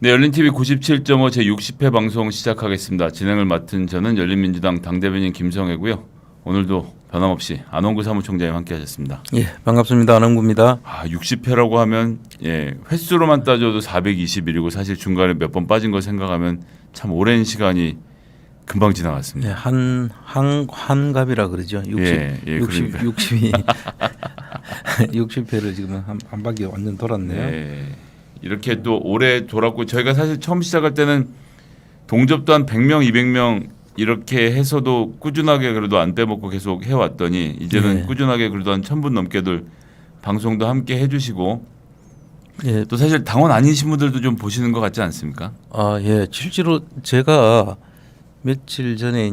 네, 열린TV 97.5 제60회 방송 시작하겠습니다. 진행을 맡은 저는 열린민주당 당대변인 김성애고요. 오늘도 변함없이 안원구 사무총장님 함께하셨습니다. 예, 반갑습니다. 안원구입니다. 60회라고 하면 횟수로만 따져도 420일이고 사실 중간에 몇 번 빠진 거 생각하면 참 오랜 시간이 금방 지나갔습니다. 예, 한갑이라 그러죠. 60이 60회를 지금 한 바퀴 완전 돌았네요. 네, 이렇게 또 오래 돌았고 저희가 사실 처음 시작할 때는 동접도 한 100명, 200명 이렇게 해서도 꾸준하게 그래도 안 빼먹고 계속 해왔더니 이제는 예. 꾸준하게 그래도 한 1000분 넘게들 방송도 함께 해주시고 예, 또 사실 당원 아니신 분들도 좀 보시는 것 같지 않습니까? 예, 실제로 제가 며칠 전에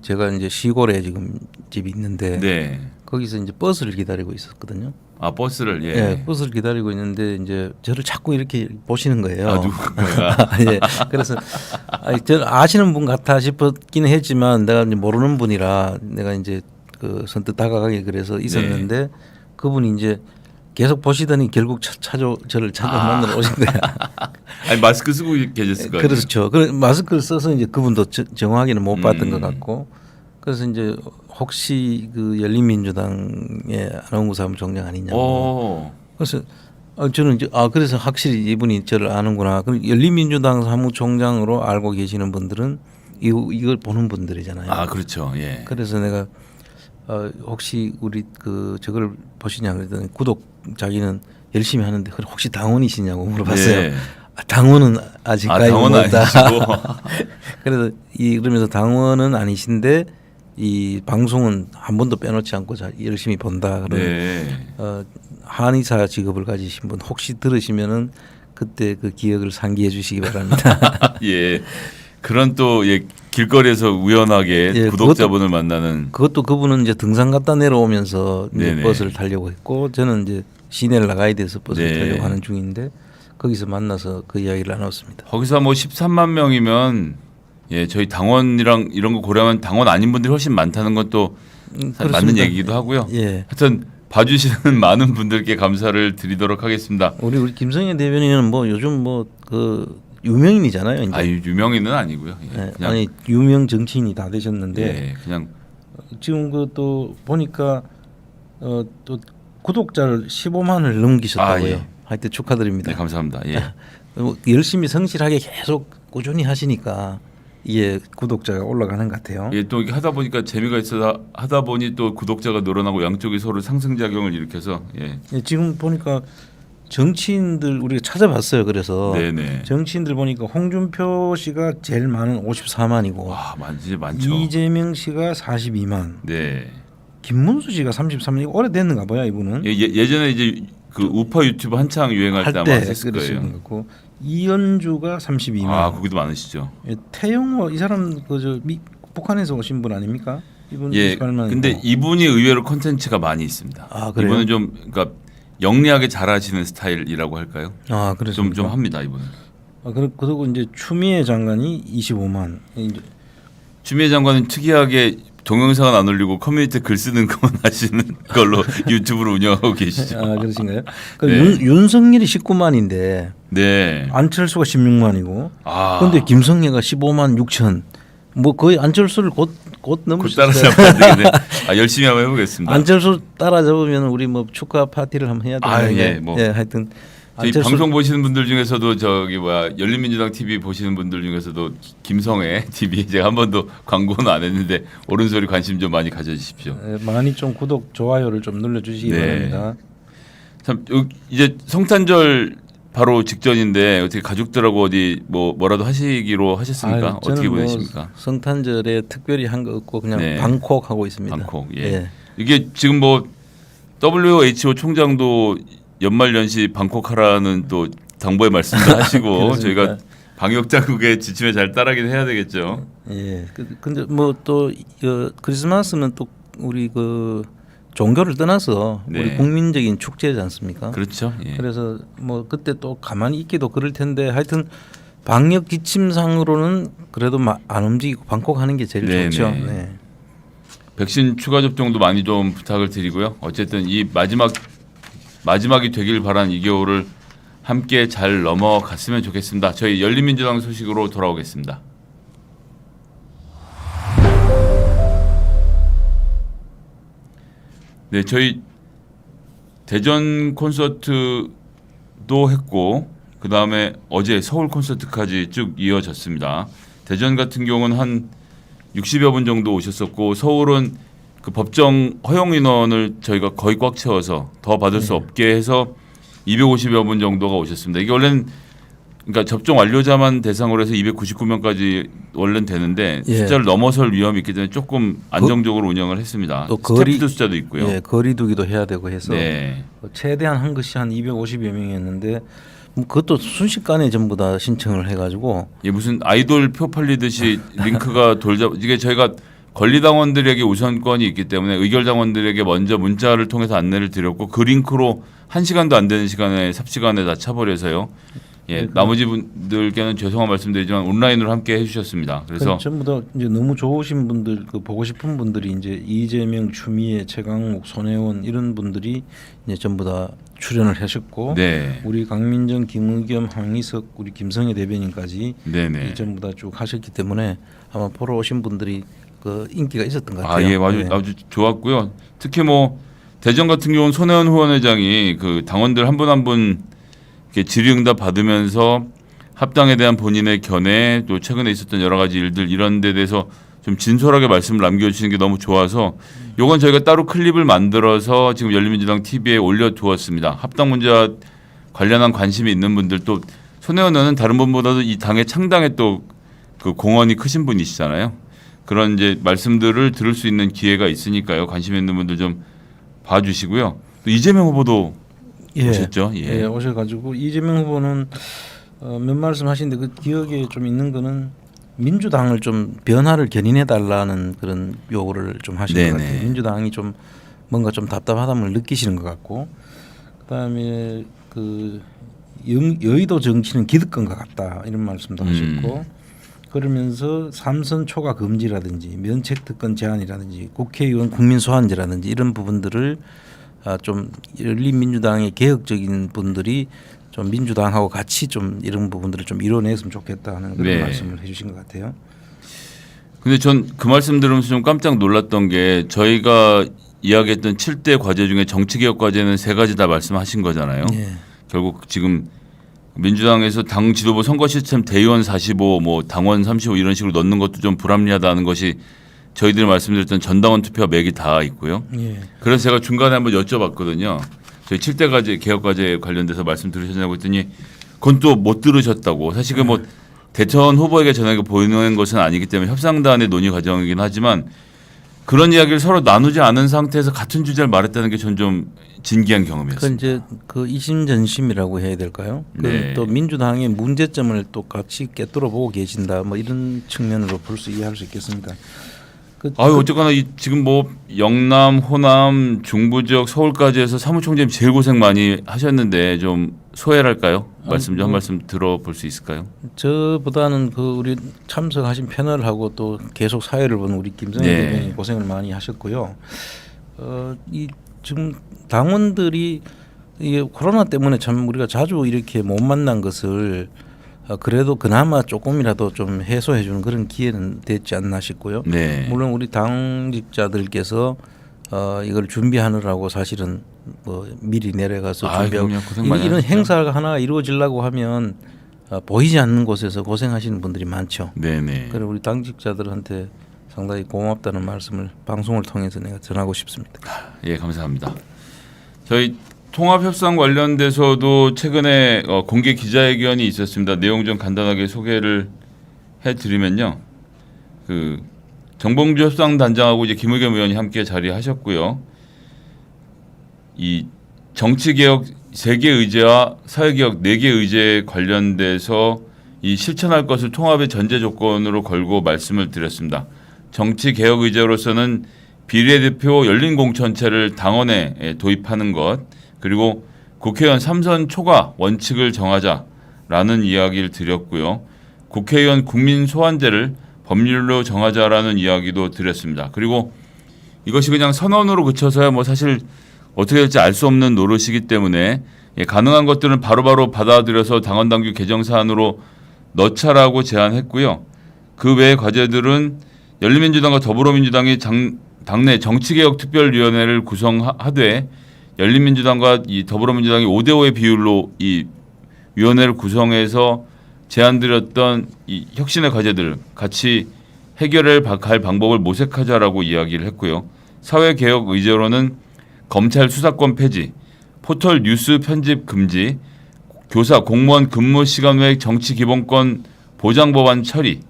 제가 이제 시골에 지금 집이 있는데 네. 거기서 이제 버스를 기다리고 있었거든요. 버스를 예, 버스를 기다리고 있는데 이제 저를 자꾸 이렇게 보시는 거예요. 누군가가 예, 그래서 저는 아시는 분 같아 싶었긴 했지만 내가 이제 모르는 분이라 내가 이제 그 선뜻 다가가기 그래서 있었는데 그분이 이제 계속 보시더니 결국 저를 만나러 오신 거야. 아니 마스크 쓰고 계셨을 거예요. 그렇죠. 마스크를 써서 이제 그분도 정확하게는 못 봤던 것 같고 그래서 이제 혹시 그 열린민주당의 안원구 사무총장 아니냐고. 그래서 저는 이제 그래서 확실히 이분이 저를 아는구나. 그럼 열린민주당 사무총장으로 알고 계시는 분들은 이걸 보는 분들이잖아요. 그렇죠. 예. 그래서 내가 혹시 우리 그 저걸 보시냐 그랬더니 자기는 열심히 하는데 혹시 당원이시냐고 물어봤어요. 예. 당원은 아직까지 당원은 못다. 아니시고. 그래서 그러면서 당원은 아니신데 이 방송은 한 번도 빼놓지 않고 열심히 본다. 그런 네. 한의사 직업을 가지신 분 혹시 들으시면은 그때 그 기억을 상기해 주시기 바랍니다. 예. 그런 또 길거리에서 우연하게 구독자분을 만나는 그것도 그분은 이제 등산 갔다 내려오면서 이제 네네. 버스를 타려고 했고 저는 이제 시내를 나가야 돼서 버스를 네. 타려고 하는 중인데 거기서 만나서 그 이야기를 나눴습니다. 거기서 뭐 13만 명이면 저희 당원이랑 이런 거 고려하면 당원 아닌 분들이 훨씬 많다는 것도 맞는 얘기기도 하고요. 예. 하여튼 봐주시는 많은 분들께 감사를 드리도록 하겠습니다. 우리 김성애 대변인은 뭐 요즘 뭐 그 유명인이잖아요. 이제. 유명인은 아니고요. 네, 그냥 아니 유명 정치인이 다 되셨는데 그냥 지금 그 또 보니까 또 구독자를 15만을 넘기셨다고요. 하여튼 축하드립니다. 네, 감사합니다. 예. 열심히 성실하게 계속 꾸준히 하시니까 이게 구독자가 올라가는 것 같아요. 또 이렇게 하다 보니까 재미가 있어서 하다 보니 또 구독자가 늘어나고 양쪽이 서로 상승작용을 일으켜서 지금 보니까 정치인들 우리가 찾아봤어요. 그래서 네네. 정치인들 보니까 홍준표 씨가 제일 많은 54만이고 많죠. 이재명 씨가 42만, 네. 김문수 씨가 33만. 이거 오래됐는가 봐요, 이분은. 예전에 이제 그 우파 유튜브 한창 유행할 때 아마 했을 거예요. 이현주가 32만. 거기도 많으시죠. 태영호 이 사람 북한에서 오신 분 아닙니까? 이분 28만이고. 근데 이분이 의외로 콘텐츠가 많이 있습니다. 그래요? 이분은 좀 그러니까 영리하게 잘하시는 스타일이라고 할까요? 그래서 좀 합니다 이분은. 그리고 이제 추미애 장관이 25만. 추미애 장관은 특이하게 동영상은 안 올리고 커뮤니티 글 쓰는 것만 하시는 걸로 유튜브를 운영하고 계시죠. 그러신가요? 윤석열이 19만인데 네. 안철수가 16만이고 그런데 김성애가 15만 6천. 뭐 거의 안철수를 곧 넘으셨어요. 따라잡아야 되겠네. 열심히 한번 해보겠습니다. 안철수 따라잡으면 우리 뭐 축하 파티를 한번 해야 되는데. 하여튼 저희 방송 보시는 분들 중에서도 열린민주당 TV 보시는 분들 중에서도 김성애 TV 제가 한 번도 광고는 안 했는데 옳은 소리 관심 좀 많이 가져주십시오. 많이 좀 구독 좋아요를 좀 눌러주시기 바랍니다. 참 이제 성탄절 바로 직전인데 어떻게 가족들하고 어디 뭐라도 하시기로 하셨습니까? 어떻게 보내십니까? 성탄절에 특별히 한 거 없고 그냥 방콕 하고 있습니다. 방콕. 이게 지금 WHO 총장도 연말연시 방콕 하라는 또 당부의 말씀도 하시고 저희가 방역 당국의 지침에 잘 따르긴 해야 되겠죠. 근데 뭐 또 크리스마스는 또 우리 그 종교를 떠나서 우리 국민적인 축제지 않습니까? 그렇죠. 그래서 뭐 그때 또 가만히 있기도 그럴 텐데 하여튼 방역 지침상으로는 그래도 안 움직이고 방콕하는 게 제일 좋죠. 네. 백신 추가 접종도 많이 좀 부탁을 드리고요. 어쨌든 이 마지막이 되길 바라는 2개월을 함께 잘 넘어갔으면 좋겠습니다. 저희 열린민주당 소식으로 돌아오겠습니다. 네, 저희 대전 콘서트도 했고 그 다음에 어제 서울 콘서트까지 쭉 이어졌습니다. 대전 같은 경우는 한 60여 분 정도 오셨었고 서울은 그 법정 허용 인원을 저희가 거의 꽉 채워서 더 받을 수 없게 해서 250여 분 정도가 오셨습니다. 이게 원래는 그러니까 접종 완료자만 대상으로 해서 299명까지 원래는 되는데 숫자를 넘어설 위험이 있기 때문에 조금 안정적으로 운영을 했습니다. 또 스태프들 숫자도 있고요. 예, 거리두기도 해야 되고 해서 네. 최대한 한 것이 한 250여 명이었는데 그것도 순식간에 전부 다 신청을 해가지고 예, 무슨 아이돌 표 팔리듯이 링크가 돌자 이게 저희가 권리당원들에게 우선권이 있기 때문에 의결당원들에게 먼저 문자를 통해서 안내를 드렸고 그 링크로 1시간도 안 되는 시간에 삽시간에 다 차버려서요. 예, 나머지 분들께는 죄송한 말씀드리지만 온라인으로 함께 해주셨습니다. 그래서 전부 다 이제 너무 좋으신 분들, 그 보고 싶은 분들이 이제 이재명, 추미애, 최강욱, 손혜원 이런 분들이 이제 전부 다 출연을 하셨고, 네. 우리 강민정, 김의겸, 황희석, 우리 김성애 대변인까지 네네. 전부 다 쭉 하셨기 때문에 아마 보러 오신 분들이 그 인기가 있었던 것 같아요. 아, 예, 아주 좋았고요. 특히 뭐 대전 같은 경우는 손혜원 후원회장이 그 당원들 한 분 한 분 질의응답 받으면서 합당에 대한 본인의 견해 또 최근에 있었던 여러 가지 일들 이런 데 대해서 좀 진솔하게 말씀을 남겨주시는 게 너무 좋아서 요건 저희가 따로 클립을 만들어서 지금 열린민주당 TV에 올려두었습니다. 합당 문제와 관련한 관심이 있는 분들 또 손혜원 의원은 다른 분보다도 이 당의 창당에 또 그 공헌이 크신 분이시잖아요. 그런 이제 말씀들을 들을 수 있는 기회가 있으니까요. 관심 있는 분들 좀 봐주시고요. 또 이재명 후보도 오셨죠? 예, 오셔가지고 이재명 후보는 몇 말씀 하시는데 그 기억에 좀 있는 거는 민주당을 좀 변화를 견인해 달라는 그런 요구를 좀 하시는 것 같아요. 민주당이 좀 뭔가 좀 답답하다는 느끼시는 것 같고, 그다음에 그 여의도 정치는 기득권 것 같다 이런 말씀도 하셨고, 그러면서 삼선 초과 금지라든지 면책 특권 제한이라든지 국회의원 국민 소환제라든지 이런 부분들을 좀 열린민주당의 개혁적인 분들이 좀 민주당하고 같이 좀 이런 부분들을 좀 이뤄냈으면 좋겠다 하는 그런 말씀을 해주신 것 같아요. 근데 전 그 말씀 들으면서 좀 깜짝 놀랐던 게 저희가 이야기했던 7대 과제 중에 정치개혁 과제는 3가지 다 말씀하신 거잖아요. 결국 지금 민주당에서 당 지도부 선거 시스템 대의원 45, 뭐 당원 35 이런 식으로 넣는 것도 좀 불합리하다는 것이 저희들이 말씀드렸던 전당원 투표 맥이 다 있고요. 그래서 제가 중간에 한번 여쭤봤거든요. 저희 7대 과제 개혁 과제 관련돼서 말씀 들으셨냐고 했더니 그건 또 못 들으셨다고. 사실 그 뭐 대선 후보에게 전하게 보이는 것은 아니기 때문에 협상단의 논의 과정이긴 하지만 그런 이야기를 서로 나누지 않은 상태에서 같은 주제를 말했다는 게 전 좀 진기한 경험이었습니다. 그 이제 그 이심전심이라고 해야 될까요? 또 민주당의 문제점을 또 같이 꿰뚫어 보고 계신다. 뭐 이런 측면으로 볼 수 이해할 수 있겠습니다. 어쨌거나 지금 뭐 영남, 호남, 중부 지역, 서울까지 해서 사무총장님 제일 고생 많이 하셨는데 좀 소회랄까요? 말씀 좀 한 말씀 들어볼 수 있을까요? 저보다는 그 우리 참석하신 패널하고 또 계속 사회를 본 우리 김성애 대변인 고생을 많이 하셨고요. 이 지금 당원들이 이게 코로나 때문에 참 우리가 자주 이렇게 못 만난 것을 그래도 그나마 조금이라도 좀 해소해 주는 그런 기회는 됐지 않나 싶고요. 물론 우리 당직자들께서 이걸 준비하느라고 사실은 뭐 미리 내려가서 준비하고 이런 행사가 하나 이루어지려고 하면 보이지 않는 곳에서 고생하시는 분들이 많죠. 그리고 우리 당직자들한테 상당히 고맙다는 말씀을 방송을 통해서 내가 전하고 싶습니다. 예, 감사합니다. 저희 통합협상 관련돼서도 최근에 공개 기자회견이 있었습니다. 내용 좀 간단하게 소개를 해드리면요. 그 정봉주 협상단장하고 이제 김의겸 의원이 함께 자리하셨고요. 이 정치개혁 3개 의제와 사회개혁 4개 의제에 관련돼서 이 실천할 것을 통합의 전제 조건으로 걸고 말씀을 드렸습니다. 정치개혁 의제로서는 비례대표 열린공천체를 당원에 도입하는 것, 그리고 국회의원 3선 초과 원칙을 정하자라는 이야기를 드렸고요. 국회의원 국민 소환제를 법률로 정하자라는 이야기도 드렸습니다. 그리고 이것이 그냥 선언으로 그쳐서야 뭐 사실 어떻게 될지 알 수 없는 노릇이기 때문에 가능한 것들은 바로바로 받아들여서 당헌당규 개정 사안으로 넣자라고 제안했고요. 그 외의 과제들은 열린민주당과 더불어민주당이 당내 정치개혁특별위원회를 구성하되 열린민주당과 이 더불어민주당이 5대5의 비율로 이 위원회를 구성해서 제안드렸던 이 혁신의 과제들 같이 해결할 방법을 모색하자라고 이야기를 했고요. 사회개혁 의제로는 검찰 수사권 폐지, 포털 뉴스 편집 금지, 교사 공무원 근무 시간 외 정치 기본권 보장 법안 처리,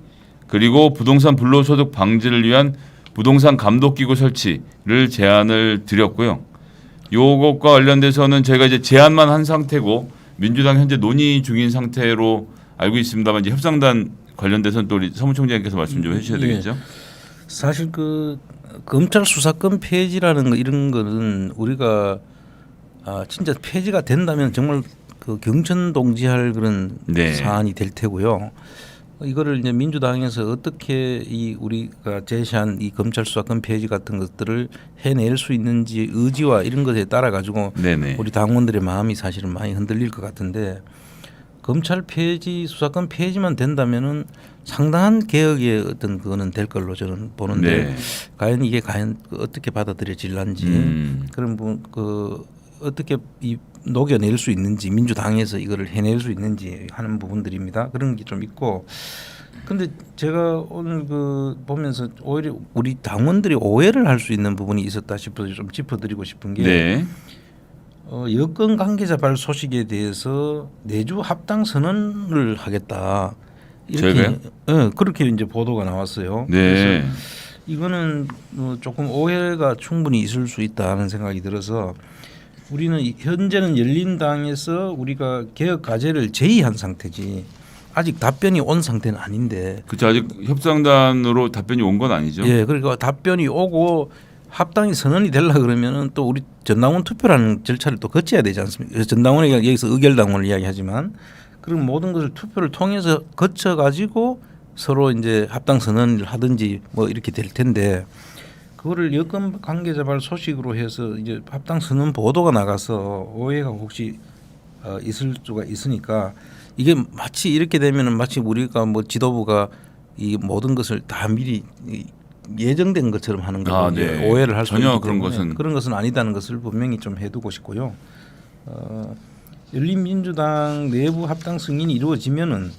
그리고 부동산 불로소득 방지를 위한 부동산 감독기구 설치를 제안을 드렸고요. 요것과 관련돼서는 저희가 이제 제안만 한 상태고 민주당 현재 논의 중인 상태로 알고 있습니다만 이제 협상단 관련돼서는 또 우리 사무총장님께서 말씀 좀 해주셔야 되겠죠. 사실 그 검찰 수사권 폐지라는 거 이런 거는 우리가 진짜 폐지가 된다면 정말 그 경천동지할 그런 사안이 될 테고요. 이거를 이제 민주당에서 어떻게 이 우리가 제시한 이 검찰 수사권 폐지 같은 것들을 해낼 수 있는지 의지와 이런 것에 따라 가지고 우리 당원들의 마음이 사실은 많이 흔들릴 것 같은데 검찰 폐지 수사권 폐지만 된다면은 상당한 개혁의 어떤 그거는 될 걸로 저는 보는데 과연 이게 어떻게 받아들여질런지 그런 그 어떻게 이 녹여낼 수 있는지 민주당에서 이거를 해낼 수 있는지 하는 부분들입니다. 그런 게 좀 있고 근데 제가 오늘 그 보면서 오히려 우리 당원들이 오해를 할 수 있는 부분이 있었다 싶어서 좀 짚어드리고 싶은 게 여권 관계자 발 소식에 대해서 내주 합당 선언을 하겠다 이렇게 그렇게 이제 보도가 나왔어요. 그래서 이거는 조금 오해가 충분히 있을 수 있다는 생각이 들어서 우리는 현재는 열린당에서 우리가 개혁 과제를 제의한 상태지 아직 답변이 온 상태는 아닌데. 그렇죠. 아직 협상단으로 답변이 온 건 아니죠. 예, 그러니까 답변이 오고 합당이 선언이 되려 그러면은 또 우리 전당원 투표라는 절차를 또 거쳐야 되지 않습니까? 전당원이 여기서 의결당원을 이야기하지만 그런 모든 것을 투표를 통해서 거쳐 가지고 서로 이제 합당 선언을 하든지 뭐 이렇게 될 텐데. 그거를 여권 관계자 발 소식으로 해서 이제 합당 선언 보도가 나가서 오해가 혹시 있을 수가 있으니까 이게 마치 이렇게 되면은 마치 우리가 뭐 지도부가 이 모든 것을 다 미리 예정된 것처럼 하는 거 오해를 할 수 있기 때문에 그런 것은 아니다는 것을 분명히 좀 해두고 싶고요. 열린민주당 내부 합당 승인이 이루어지면은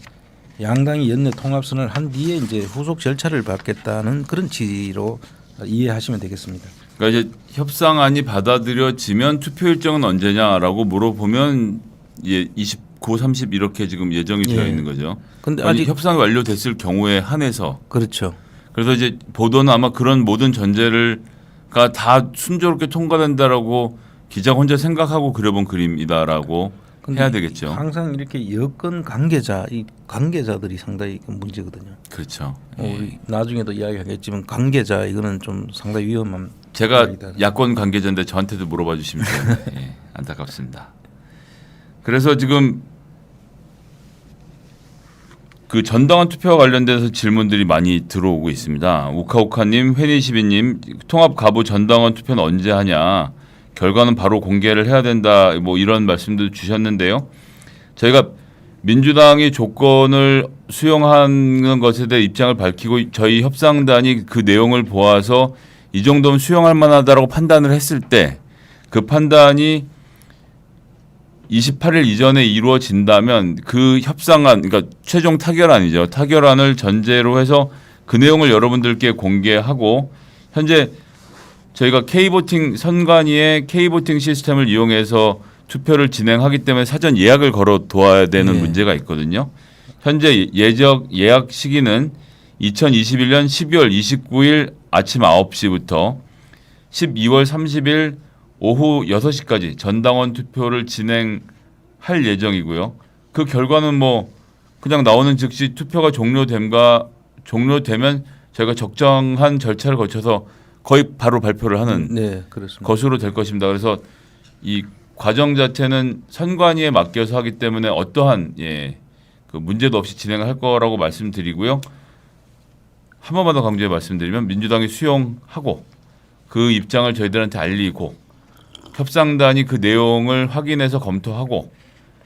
양당이 연내 통합 선언을 한 뒤에 이제 후속 절차를 밟겠다는 그런 취지로 이해하시면 되겠습니다. 그러니까 이제 협상안이 받아들여지면 투표 일정은 언제냐라고 물어보면 29, 30 이렇게 지금 예정이 되어 있는 거죠. 근데 아직 협상이 완료됐을 경우에 한해서 그렇죠. 그래서 이제 보도는 아마 그런 모든 전제를가 다 순조롭게 통과된다라고 기자 혼자 생각하고 그려본 그림이다라고 해야 되겠죠. 항상 이렇게 여권 관계자 이 관계자들이 상당히 문제거든요. 그렇죠. 우리 나중에도 이야기하겠지만 관계자 이거는 좀 상당히 위험한. 제가 야권 관계자인데 저한테도 물어봐 주시면 안타깝습니다. 그래서 지금 그 전당원 투표와 관련돼서 질문들이 많이 들어오고 있습니다. 우카우카님, 회니시비님, 통합 가부 전당원 투표는 언제 하냐? 결과는 바로 공개를 해야 된다. 뭐 이런 말씀도 주셨는데요. 저희가 민주당이 조건을 수용하는 것에 대해 입장을 밝히고 저희 협상단이 그 내용을 보아서 이 정도면 수용할 만하다라고 판단을 했을 때 그 판단이 28일 이전에 이루어진다면 그 협상안, 그러니까 최종 타결안이죠. 타결안을 전제로 해서 그 내용을 여러분들께 공개하고 현재 저희가 K보팅 선관위의 K보팅 시스템을 이용해서 투표를 진행하기 때문에 사전 예약을 걸어 둬야 되는 문제가 있거든요. 현재 예약 시기는 2021년 12월 29일 아침 9시부터 12월 30일 오후 6시까지 전당원 투표를 진행할 예정이고요. 그 결과는 뭐 그냥 나오는 즉시 투표가 종료되면 저희가 적정한 절차를 거쳐서 거의 바로 발표를 하는 것으로 될 것입니다. 그래서 이 과정 자체는 선관위에 맡겨서 하기 때문에 어떠한 그 문제도 없이 진행을 할 거라고 말씀드리고요. 한 번만 더 강조해 말씀드리면 민주당이 수용하고 그 입장을 저희들한테 알리고 협상단이 그 내용을 확인해서 검토하고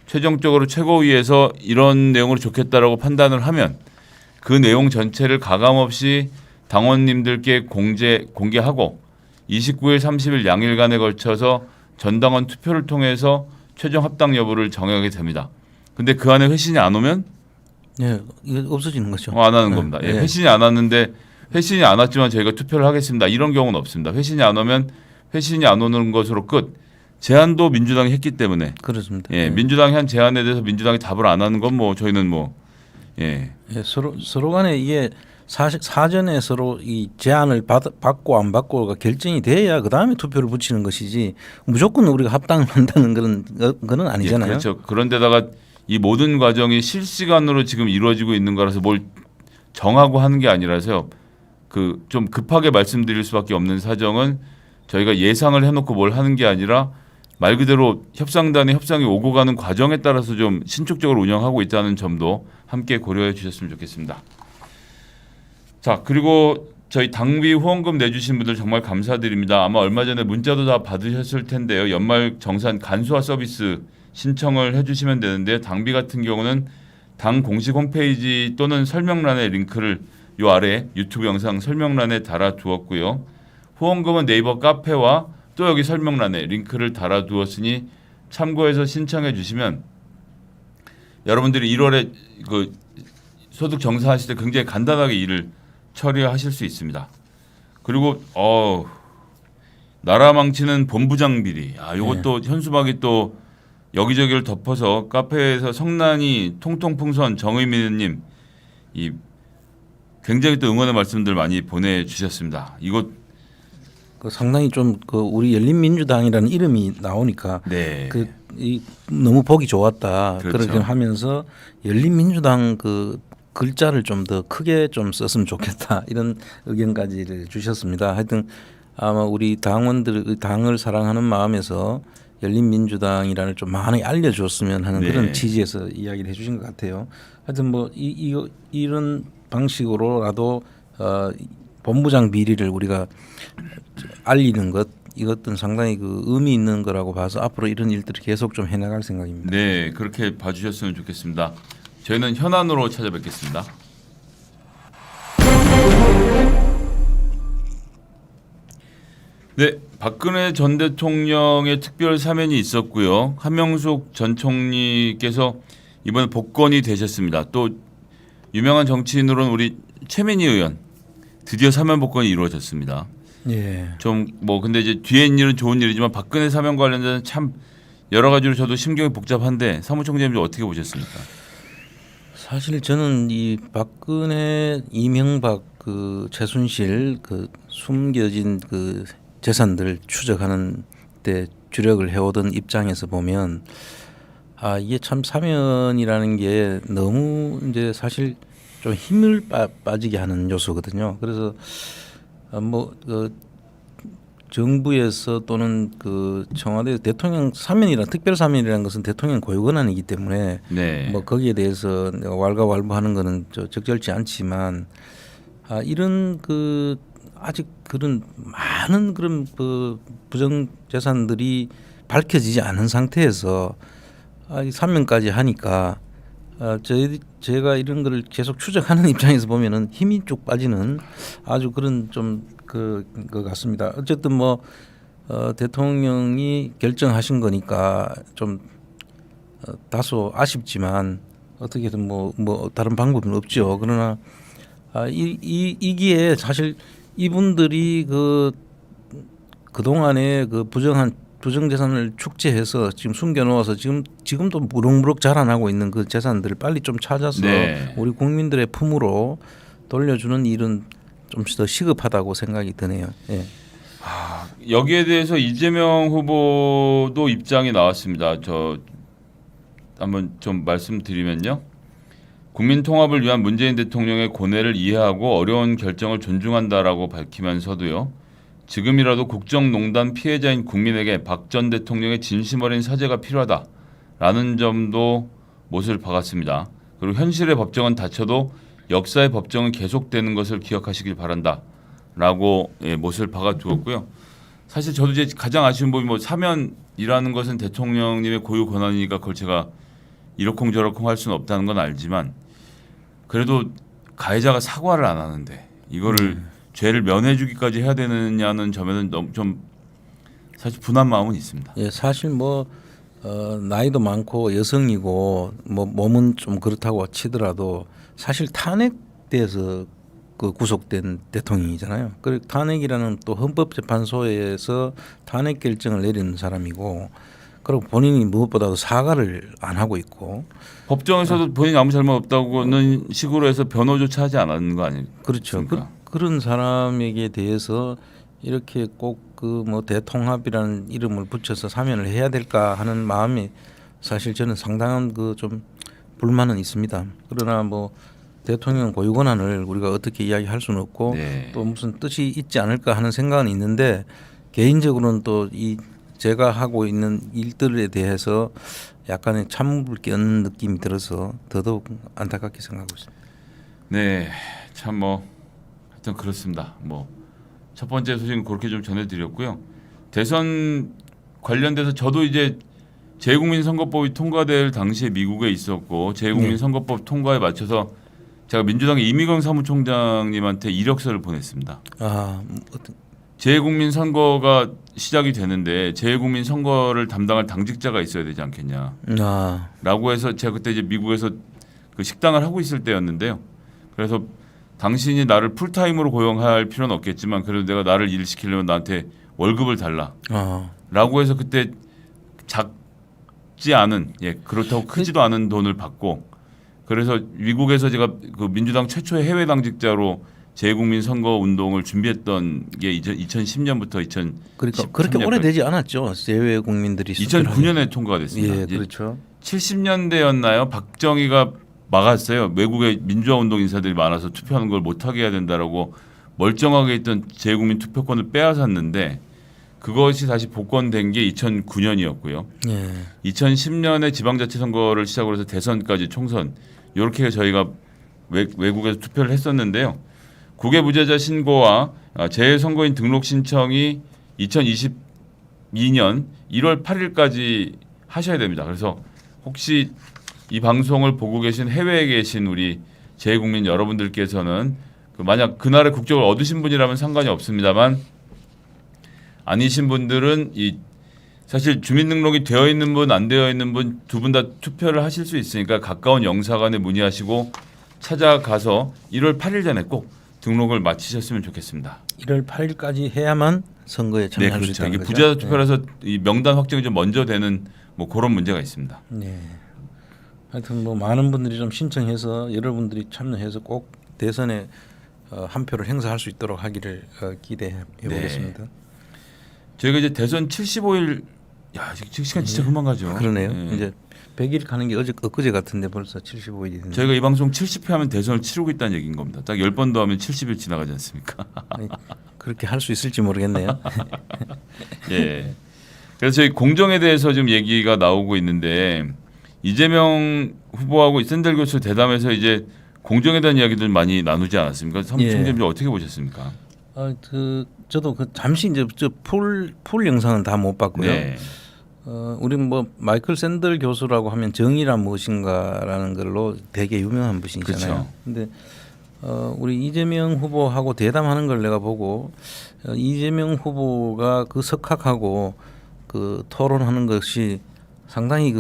최종적으로 최고위에서 이런 내용으로 좋겠다라고 판단을 하면 그 내용 전체를 가감없이 당원님들께 공개하고 29일, 30일 양일간에 걸쳐서 전당원 투표를 통해서 최종 합당 여부를 정하게 됩니다. 근데 그 안에 회신이 안 오면 예, 이거 없어지는 거죠. 안 하는 겁니다. 예, 회신이 안 왔는데 회신이 안 왔지만 저희가 투표를 하겠습니다. 이런 경우는 없습니다. 회신이 안 오면 회신이 안 오는 것으로 끝. 제안도 민주당이 했기 때문에 그렇습니다. 예, 민주당이 한 제안에 대해서 민주당이 답을 안 하는 건 뭐 저희는 뭐 예. 예, 서로 간에 이게 사전에 서로 이 제안을 받고 안 받고가 결정이 돼야 그 다음에 투표를 붙이는 것이지 무조건 우리가 합당을 한다는 그런 거는 아니잖아요. 예, 그렇죠. 그런데다가 이 모든 과정이 실시간으로 지금 이루어지고 있는 거라서 뭘 정하고 하는 게 아니라서요. 그 좀 급하게 말씀드릴 수밖에 없는 사정은 저희가 예상을 해놓고 뭘 하는 게 아니라 말 그대로 협상단의 협상이 오고 가는 과정에 따라서 좀 신축적으로 운영하고 있다는 점도 함께 고려해 주셨으면 좋겠습니다. 자, 그리고 저희 당비 후원금 내주신 분들 정말 감사드립니다. 아마 얼마 전에 문자도 다 받으셨을 텐데요. 연말 정산 간소화 서비스 신청을 해주시면 되는데 당비 같은 경우는 당 공식 홈페이지 또는 설명란에 링크를 요 아래 유튜브 영상 설명란에 달아두었고요. 후원금은 네이버 카페와 또 여기 설명란에 링크를 달아두었으니 참고해서 신청해 주시면 여러분들이 1월에 그 소득 정산하실 때 굉장히 간단하게 일을 처리하실 수 있습니다. 그리고 나라 망치는 본부장 비리. 요것도 현수막이 또 여기저기를 덮어서 카페에서 성난이 통통풍선 정의민님 이 굉장히 또 응원의 말씀들 많이 보내주셨습니다. 이거 그 상당히 좀 그 우리 열린민주당이라는 이름이 나오니까 네. 너무 보기 좋았다. 그렇죠. 그렇게 하면서 열린민주당 그 글자를 좀 더 크게 좀 썼으면 좋겠다 이런 의견까지 주셨습니다. 하여튼 아마 우리 당원들 당을 사랑하는 마음에서 열린민주당이라는 좀 많이 알려줬으면 하는 네. 그런 취지에서 이야기를 해주신 것 같아요. 하여튼 뭐 이런 방식으로라도 본부장 비리를 우리가 알리는 것 이것은 상당히 그 의미 있는 거라고 봐서 앞으로 이런 일들을 계속 좀 해나갈 생각입니다. 네, 그렇게 봐주셨으면 좋겠습니다. 저희는 현안으로 찾아뵙겠습니다. 네, 박근혜 전 대통령의 특별 사면이 있었고요. 한명숙 전 총리께서 이번에 복권이 되셨습니다. 또 유명한 정치인으로는 우리 최민희 의원 드디어 사면 복권이 이루어졌습니다. 예. 좀 뭐 근데 이제 뒤에 있는 일은 좋은 일이지만 박근혜 사면 관련된 참 여러 가지로 저도 심경이 복잡한데 사무총장님 좀 어떻게 보셨습니까? 사실 저는 이 박근혜, 이명박, 그 최순실 그 숨겨진 그 재산들 추적하는 데 주력을 해오던 입장에서 보면 이게 참 사면이라는 게 너무 이제 사실 좀 힘을 빠지게 하는 요소거든요. 그래서 정부에서 또는 그 청와대 대통령 사면이란 특별 사면이라는 것은 대통령 고유 권한이기 때문에 네. 뭐 거기에 대해서 왈가왈부하는 것은 적절치 않지만 이런 그 아직 그런 많은 그런 그 부정 재산들이 밝혀지지 않은 상태에서 이 사면까지 하니까 제가 이런 거를 계속 추적하는 입장에서 보면은 힘이 쭉 빠지는 아주 그런 좀 것 같습니다. 어쨌든 뭐 대통령이 결정하신 거니까 좀 다소 아쉽지만 어떻게든 뭐 다른 방법은 없죠. 그러나 이기에 사실 이분들이 그동안에 그 부정 재산을 축제해서 지금 숨겨놓아서 지금도 무럭무럭 자라나고 있는 그 재산들을 빨리 좀 찾아서 네. 우리 국민들의 품으로 돌려주는 일은 좀 더 시급하다고 생각이 드네요. 예. 여기에 대해서 이재명 후보도 입장이 나왔습니다. 저 한번 좀 말씀드리면요. 국민 통합을 위한 문재인 대통령의 고뇌를 이해하고 어려운 결정을 존중한다라고 밝히면서도요. 지금이라도 국정농단 피해자인 국민에게 박 전 대통령의 진심 어린 사죄가 필요하다라는 점도 못을 박았습니다. 그리고 현실의 법정은 닫혀도 역사의 법정은 계속되는 것을 기억하시길 바란다라고 못을 박아두었고요. 사실 저도 이제 가장 아쉬운 부분이 뭐 사면이라는 것은 대통령님의 고유 권한이니까 그걸 제가 이러쿵저러쿵 할 수는 없다는 건 알지만 그래도 가해자가 사과를 안 하는데 이거를 죄를 면해주기까지 해야 되느냐는 점에는 너무 좀 사실 분한 마음은 있습니다. 예, 사실 뭐 나이도 많고 여성이고 뭐 몸은 좀 그렇다고 치더라도 사실 탄핵돼서 그 구속된 대통령이잖아요. 그리고 탄핵이라는 또 헌법재판소에서 탄핵 결정을 내리는 사람이고, 그리고 본인이 무엇보다도 사과를 안 하고 있고, 법정에서도 본인이 아무 잘못 없다고는 식으로 해서 변호조차 하지 않았는 거 아닙니까? 그렇죠. 그런 사람에게 대해서 이렇게 꼭 그 뭐 대통합이라는 이름을 붙여서 사면을 해야 될까 하는 마음이 사실 저는 상당한 그 좀 불만은 있습니다. 그러나 뭐 대통령 고유 권한을 우리가 어떻게 이야기할 수는 없고 네. 또 무슨 뜻이 있지 않을까 하는 생각은 있는데, 개인적으로는 또 이 제가 하고 있는 일들에 대해서 약간의 찬물을 끼얹는 느낌이 들어서 더더욱 안타깝게 생각하고 있습니다. 네, 참 뭐 하여튼 그렇습니다. 뭐 첫 번째 소식은 그렇게 좀 전해드렸고요. 대선 관련돼서 저도 이제 재국민 선거법이 통과될 당시에 미국에 있었고 재국민 네. 선거법 통과에 맞춰서 제가 민주당의 이미경 사무총장님한테 이력서를 보냈습니다. 재국민 선거가 시작이 되는데 재국민 선거를 담당할 당직자가 있어야 되지 않겠냐. 라고 해서 제가 그때 이제 미국에서 그 식당을 하고 있을 때였는데요. 그래서 당신이 나를 풀타임으로 고용할 필요는 없겠지만 그래도 내가 나를 일을 시키려면 나한테 월급을 달라. 라고 해서 그때 작지 않은, 예, 그렇다고 크지도 않은 돈을 받고, 그래서 미국에서 제가 그 민주당 최초의 해외 당직자로 재국민 선거 운동을 준비했던 게 2010년부터 2013년. 그러니까 그렇게 오래되지 않았죠. 해외 국민들이 2009년에 통과가 됐습니다. 예, 그렇죠. 70년대였나요? 박정희가 막았어요. 외국에 민주화 운동 인사들이 많아서 투표하는 걸 못하게 해야 된다라고 멀쩡하게 있던 재국민 투표권을 빼앗았는데 그것이 다시 복권된 게 2009년이었고요. 예. 2010년에 지방자치 선거를 시작으로 해서 대선까지 총선 이렇게 저희가 외국에서 투표를 했었는데요. 국외 무죄자 신고와 재선거인 등록 신청이 2022년 1월 8일까지 하셔야 됩니다. 그래서 혹시 이 방송을 보고 계신 해외에 계신 우리 재국민 여러분들께서는 만약 그날의 국적을 얻으신 분이라면 상관이 없습니다만 아니신 분들은 이 사실 주민등록이 되어 있는 분 안 되어 있는 분 두 분 다 투표를 하실 수 있으니까 가까운 영사관에 문의하시고 찾아가서 1월 8일 전에 꼭 등록을 마치셨으면 좋겠습니다. 1월 8일까지 해야만 선거에 참여할 수 있다는 이게 거죠. 부재자 투표라서 이 명단 확정이 좀 먼저 되는 뭐 그런 문제가 있습니다. 네. 하여튼 뭐 많은 분들이 좀 신청해서 여러분들이 참여해서 꼭 대선에 한 표를 행사할 수 있도록 하기를 기대해 보겠습니다. 네. 저희가 이제 대선 75일, 야 시간 진짜 금방 가죠. 그러네요. 이제 100일 가는 게 엊그제 같은데 벌써 75일이 됐네요. 저희가 이 방송 70회 하면 대선을 치르고 있다는 얘기인 겁니다. 딱 10번 더 하면 70일 지나가지 않습니까? 그렇게 할 수 있을지 모르겠네요. 예. 그래서 저희 공정에 대해서 좀 얘기가 나오고 있는데 이재명 후보하고 샌들 교수 대담에서 이제 공정에 대한 이야기들 많이 나누지 않았습니까? 사무총장님 어떻게 보셨습니까? 저도 잠시 이제 풀 영상은 다 못 봤고요. 네. 우리 뭐 마이클 샌들 교수라고 하면 정의란 무엇인가라는 걸로 되게 유명한 분이잖아요. 그런데 우리 이재명 후보하고 대담하는 걸 내가 보고 이재명 후보가 그 석학하고 그 토론하는 것이 상당히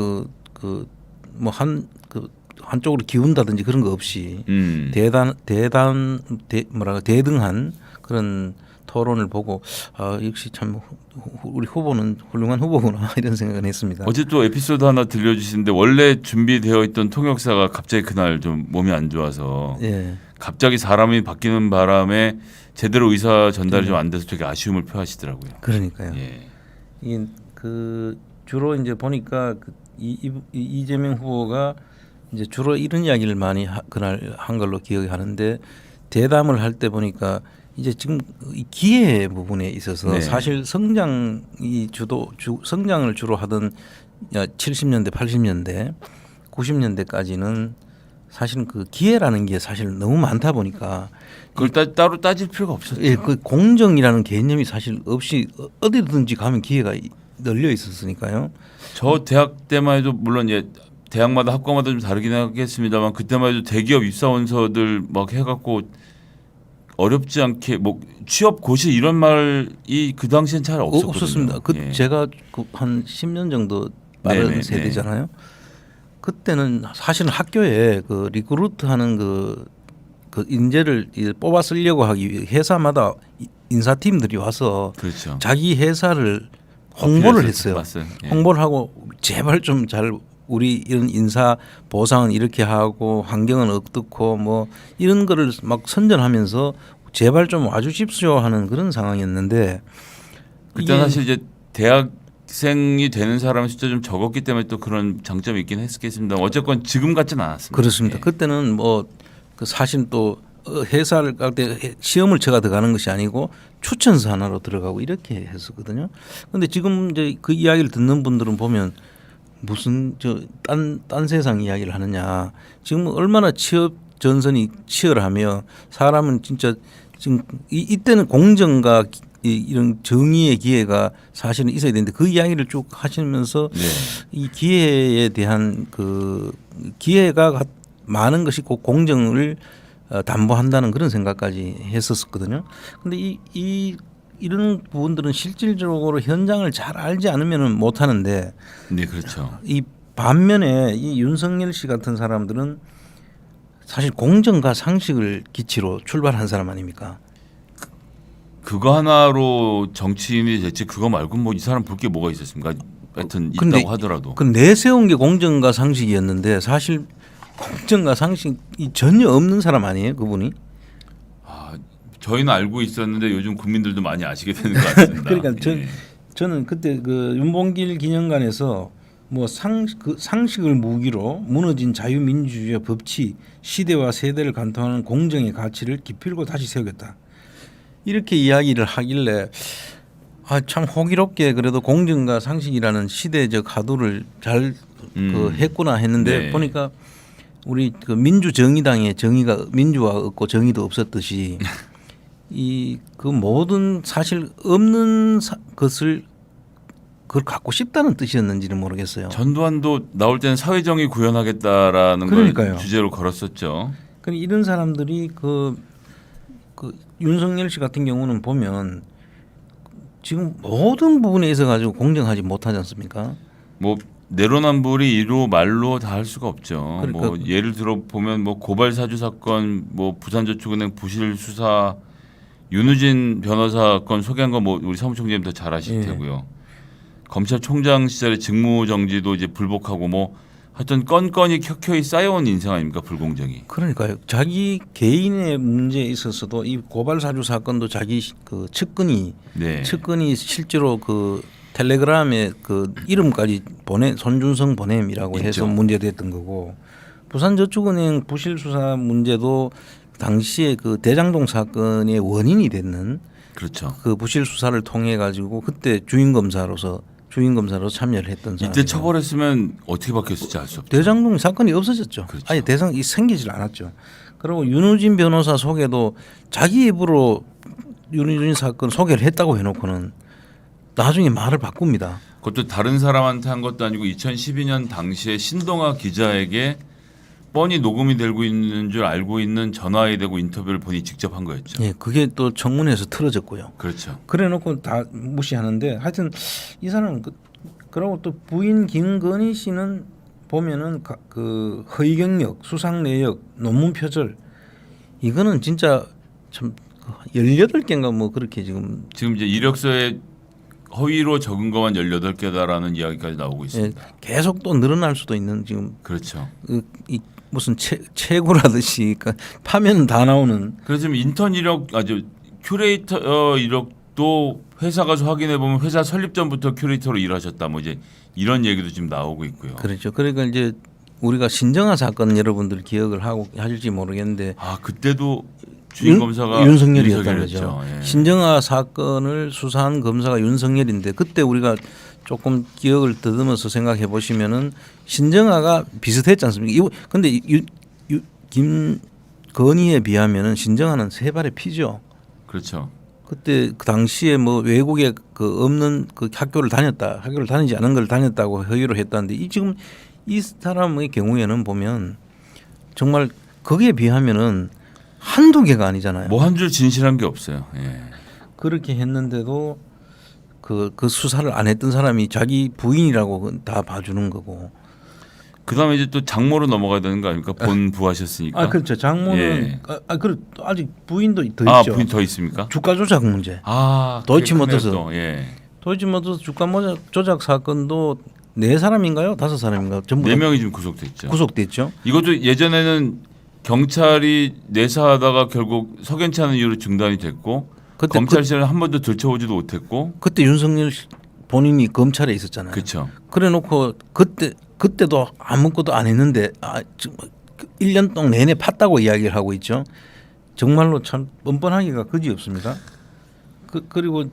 한쪽으로 기운다든지 그런 거 없이 대등한 그런 토론을 보고 역시 참 우리 후보는 훌륭한 후보구나 이런 생각을 했습니다. 어제 또 에피소드 하나 들려주시는데 원래 준비되어 있던 통역사가 갑자기 그날 좀 몸이 안 좋아서 갑자기 사람이 바뀌는 바람에 제대로 의사 전달이 좀 안 돼서 되게 아쉬움을 표하시더라고요. 그러니까요. 이게 주로 이제 보니까 이재명 후보가 이제 주로 이런 이야기를 많이 그날 한 걸로 기억이 하는데, 대담을 할 때 보니까 이제 지금 이 기회 부분에 있어서 사실 성장을 주로 하던 70년대, 80년대, 90년대까지는 사실은 그 기회라는 게 사실 너무 많다 보니까 그걸 따로 따질 필요가 없었죠. 예, 그 공정이라는 개념이 사실 없이 어디든지 가면 기회가 널려 있었으니까요. 저 대학 때만 해도 물론 대학마다 학과마다 좀 다르긴 하겠습니다만 그때만 해도 대기업 입사원서들 막 해갖고 어렵지 않게 뭐 취업 고시 이런 말이 그 당시엔 잘 없었거든요. 없었습니다. 그 제가 한 10년 정도 빠른 네네, 세대잖아요. 그때는 사실은 학교에 그 리크루트하는 그 인재를 뽑아 쓰려고 하기 위해 회사마다 인사팀들이 와서 그렇죠. 자기 회사를 홍보를 했어요. 맞아요. 예. 홍보를 하고 제발 좀 잘 우리 이런 인사 보상은 이렇게 하고 환경은 어떻고 뭐 이런 거를 막 선전하면서 제발 좀 와주십시오 하는 그런 상황이었는데 그때 사실 이제 대학생이 되는 사람 숫자 좀 적었기 때문에 또 그런 장점이 있긴 했겠습니다. 어쨌건 지금 같지는 않았습니다. 그렇습니다. 예. 그때는 뭐 그 사실 또 회사를 갈 때 시험을 쳐가 들어가는 것이 아니고 추천서 하나로 들어가고 이렇게 했었거든요. 그런데 지금 이제 그 이야기를 듣는 분들은 보면 무슨 딴 세상 이야기를 하느냐. 지금 얼마나 취업 전선이 치열하며 사람은 진짜 지금 이때는 공정과 이런 정의의 기회가 사실은 있어야 되는데 그 이야기를 쭉 하시면서 네. 이 기회에 대한 그 기회가 많은 것이 꼭 공정을 담보한다는 그런 생각까지 했었거든요. 그런데 이런 부분들은 실질적으로 현장을 잘 알지 않으면 못 하는데 네, 그렇죠. 이 반면에 이 윤석열 씨 같은 사람들은 사실 공정과 상식을 기치로 출발한 사람 아닙니까? 그거 하나로 정치인이 됐지 그거 말고 뭐 이 사람 볼 게 뭐가 있었습니까? 하여튼 있다고 하더라도. 그 내세운 게 공정과 상식이었는데 사실 공정과 상식이 전혀 없는 사람 아니에요, 그분이? 저희는 알고 있었는데 요즘 국민들도 많이 아시게 되는 것 같습니다. 그러니까 예. 저는 그때 그 윤봉길 기념관에서 뭐 상식을 무기로 무너진 자유민주주의의 법치, 시대와 세대를 관통하는 공정의 가치를 기필고 다시 세우겠다. 이렇게 이야기를 하길래 참 호기롭게 그래도 공정과 상식이라는 시대적 화두를 잘 그 했구나 했는데 네. 보니까 우리 그 민주정의당의 정의가 민주화 없고 정의도 없었듯이 이 그 모든 사실 없는 것을 그걸 갖고 싶다는 뜻이었는지는 모르겠어요. 전두환도 나올 때는 사회정의 구현하겠다라는 그러니까요. 걸 주제로 걸었었죠. 그러니까 이런 사람들이 그 윤석열 씨 같은 경우는 보면 지금 모든 부분에 있어 가지고 공정하지 못하지 않습니까? 뭐 내로남불이 이로 말로 다 할 수가 없죠. 그러니까 뭐 예를 들어 보면 뭐 고발 사주 사건, 뭐 부산저축은행 부실 수사, 윤우진 변호사 건 소개한 거 뭐 우리 사무총장님 더 잘 아실 테고요. 검찰총장 시절에 직무정지도 이제 불복하고 뭐 하여튼 건건이 켜켜이 쌓여온 인생 아닙니까 불공정이. 그러니까요. 자기 개인의 문제에 있어서도 이 고발 사주 사건도 자기 그 측근이 네. 실제로 그 텔레그램에 그 이름까지 손준성 보냄이라고 해서 있죠. 문제됐던 거고 부산저축은행 부실 수사 문제도 당시에 그 대장동 사건의 원인이 됐는 그렇죠. 그 부실 수사를 통해 가지고 그때 주인 검사로 참여를 했던 사람. 이때 처벌했으면 어떻게 바뀌었을지 알 수 없죠. 대장동 사건이 없어졌죠. 그렇죠. 아예 대상이 생기질 않았죠. 그리고 윤우진 변호사 소개도 자기 입으로 윤우진 사건 소개를 했다고 해놓고는 나중에 말을 바꿉니다. 그것도 다른 사람한테 한 것도 아니고 2012년 당시에 신동아 기자에게 뻔히 녹음이 되고 있는 줄 알고 있는 전화에 대고 인터뷰를 본인이 직접 한 거였죠. 예, 그게 또 청문회에서 틀어졌고요. 그렇죠. 그래놓고 다 무시하는데 하여튼 이 사람은 그러고 또 부인 김건희 씨는 보면은 그 허위 경력, 수상 내역, 논문 표절 이거는 진짜 참 18개인가 뭐 그렇게 지금 이제 이력서에 허위로 적은 것만 18개다라는 이야기까지 나오고 있습니다. 예, 계속 또 늘어날 수도 있는 지금 그렇죠. 이 무슨 채굴하듯이 그러니까 파면 다 나오는. 그래서 지금 인턴 이력 큐레이터 이력도 회사 가서 확인해 보면 회사 설립 전부터 큐레이터로 일하셨다 뭐 이제 이런 얘기도 지금 나오고 있고요. 그렇죠. 그러니까 이제 우리가 신정아 사건 여러분들 기억을 하고 하실지 모르겠는데 그때도 주인 검사가 윤석열이었다는 거죠. 윤석열이었죠. 예. 신정아 사건을 수사한 검사가 윤석열인데 그때 우리가 조금 기억을 더듬어서 생각해 보시면은 신정아가 비슷했지 않습니까? 근데 김건희에 비하면은 신정아는 세 발의 피죠. 그렇죠. 그때 그 당시에 뭐 외국에 그 없는 그 학교를 다니지 않은 걸 다녔다고 허위를 했다는데 이 지금 이 사람의 경우에는 보면 정말 거기에 비하면은 한두 개가 아니잖아요. 뭐 한 줄 진실한 게 없어요. 예. 그렇게 했는데도 그 수사를 안 했던 사람이 자기 부인이라고 다 봐주는 거고. 그다음에 이제 또 장모로 넘어가야 되는 거 아닙니까? 본 부하셨으니까. 아 그렇죠. 장모는 예. 그 아직 부인도 더 있죠. 부인 더 있습니까? 주가 조작 문제. 도이치모터스. 예. 도이치모터스 주가 조작 사건도 네 사람인가요? 다섯 사람인가요? 전부 네 명이 지금 구속됐죠. 구속됐죠. 이것도 예전에는 경찰이 내사하다가 결국 석연치 않은 이유로 중단이 됐고 검찰실은 한 번도 들춰오지도 못했고. 그때 윤석열 본인이 검찰에 있었잖아요. 그렇죠. 그래놓고 그때도 아무것도 안 했는데 1년 동안 내내 팠다고 이야기를 하고 있죠. 정말로 참 뻔뻔하기가 그지없습니다. 그리고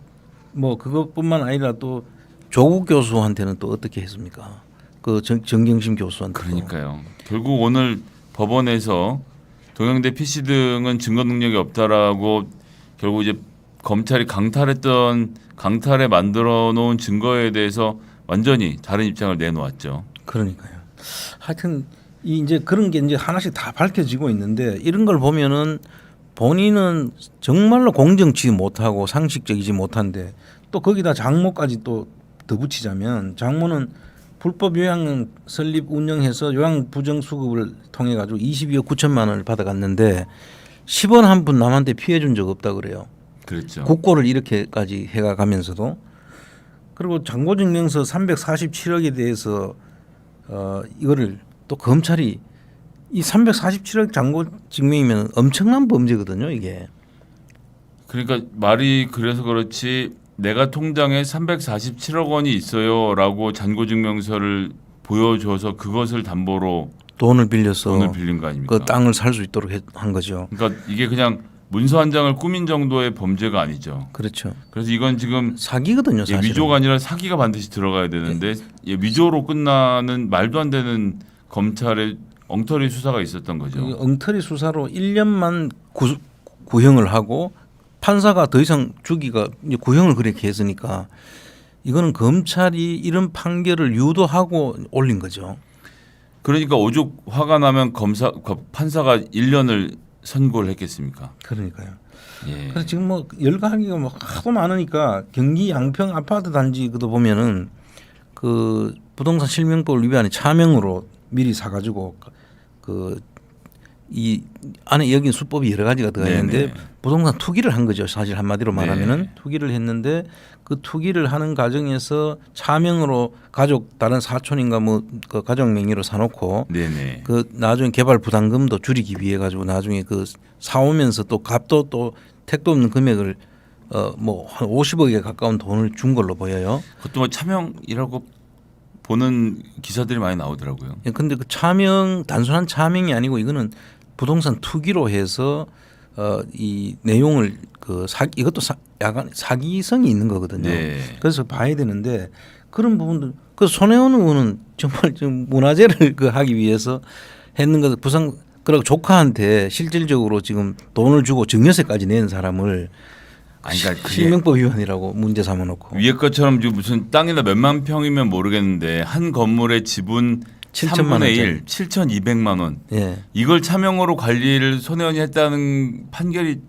뭐 그것뿐만 아니라 또 조국 교수한테는 또 어떻게 했습니까? 그 정경심 교수한테. 그러니까요. 결국 오늘 법원에서 동영대 PC 등은 증거 능력이 없다라고 결국 이제 검찰이 강탈에 만들어 놓은 증거에 대해서 완전히 다른 입장을 내놓았죠. 그러니까요. 하여튼 이제 그런 게 이제 하나씩 다 밝혀지고 있는데 이런 걸 보면은 본인은 정말로 공정치 못하고 상식적이지 못한데 또 거기다 장모까지 또 덧붙이자면 장모는 불법 요양 설립 운영해서 요양 부정 수급을 통해 가지고 22억 9천만 원을 받아갔는데 10원 한 푼 남한테 피해 준 적 없다 그래요. 그렇죠. 국고를 이렇게까지 해가 가면서도 그리고 장고증명서 347억에 대해서 이거를 또 검찰이 이 347억 장고증명이면 엄청난 범죄거든요, 이게. 그러니까 말이 그래서 그렇지 내가 통장에 347억 원이 있어요라고 잔고증명서를 보여줘서 그것을 담보로 돈을 빌려서 돈을 빌린 거 아닙니까? 그 땅을 살 수 있도록 한 거죠. 그러니까 이게 그냥 문서 한 장을 꾸민 정도의 범죄가 아니죠. 그렇죠. 그래서 이건 지금 사기거든요, 사실. 위조가 아니라 사기가 반드시 들어가야 되는데 위조로 끝나는 말도 안 되는 검찰의 엉터리 수사가 있었던 거죠. 엉터리 수사로 1년만 구형을 하고 판사가 더 이상 주기가 이제 구형을 그렇게 했으니까 이거는 검찰이 이런 판결을 유도하고 올린 거죠. 그러니까 오죽 화가 나면 판사가 1년을 선고를 했겠습니까? 그러니까요. 예. 그래서 지금 뭐 열거하기가 뭐 하도 많으니까 경기 양평 아파트 단지 그도 보면은 그 부동산 실명법을 위반해 차명으로 미리 사가지고 그 이 안에 여긴 수법이 여러 가지가 들어가 있는데 부동산 투기를 한 거죠. 사실 한마디로 말하면은 투기를 했는데 그 투기를 하는 과정에서 차명으로 가족 다른 사촌인가 뭐 그 가족 명의로 사놓고 그 나중에 개발 부담금도 줄이기 위해 가지고 나중에 그 사오면서 또 값도 또 택도 없는 금액을 뭐 한 50억에 가까운 돈을 준 걸로 보여요. 그것도 뭐 차명이라고 보는 기사들이 많이 나오더라고요. 그런데 그 차명 단순한 차명이 아니고 이거는 부동산 투기로 해서 이 내용을 이것도 약간 사기성이 있는 거거든요. 그래서 봐야 되는데 그런 부분들 그 손혜원 의원은 정말 좀 문화재를 하기 위해서 했는 것 부상 그리고 조카한테 실질적으로 지금 돈을 주고 증여세까지 낸 사람을 그러니까 실명법 위반이라고 문제 삼아놓고 위에 것처럼 무슨 땅이나 몇만 평이면 모르겠는데 한 건물의 지분 3분의 1, 7,200만 원. 이걸 차명으로 관리를 손혜원이 했다는 판결이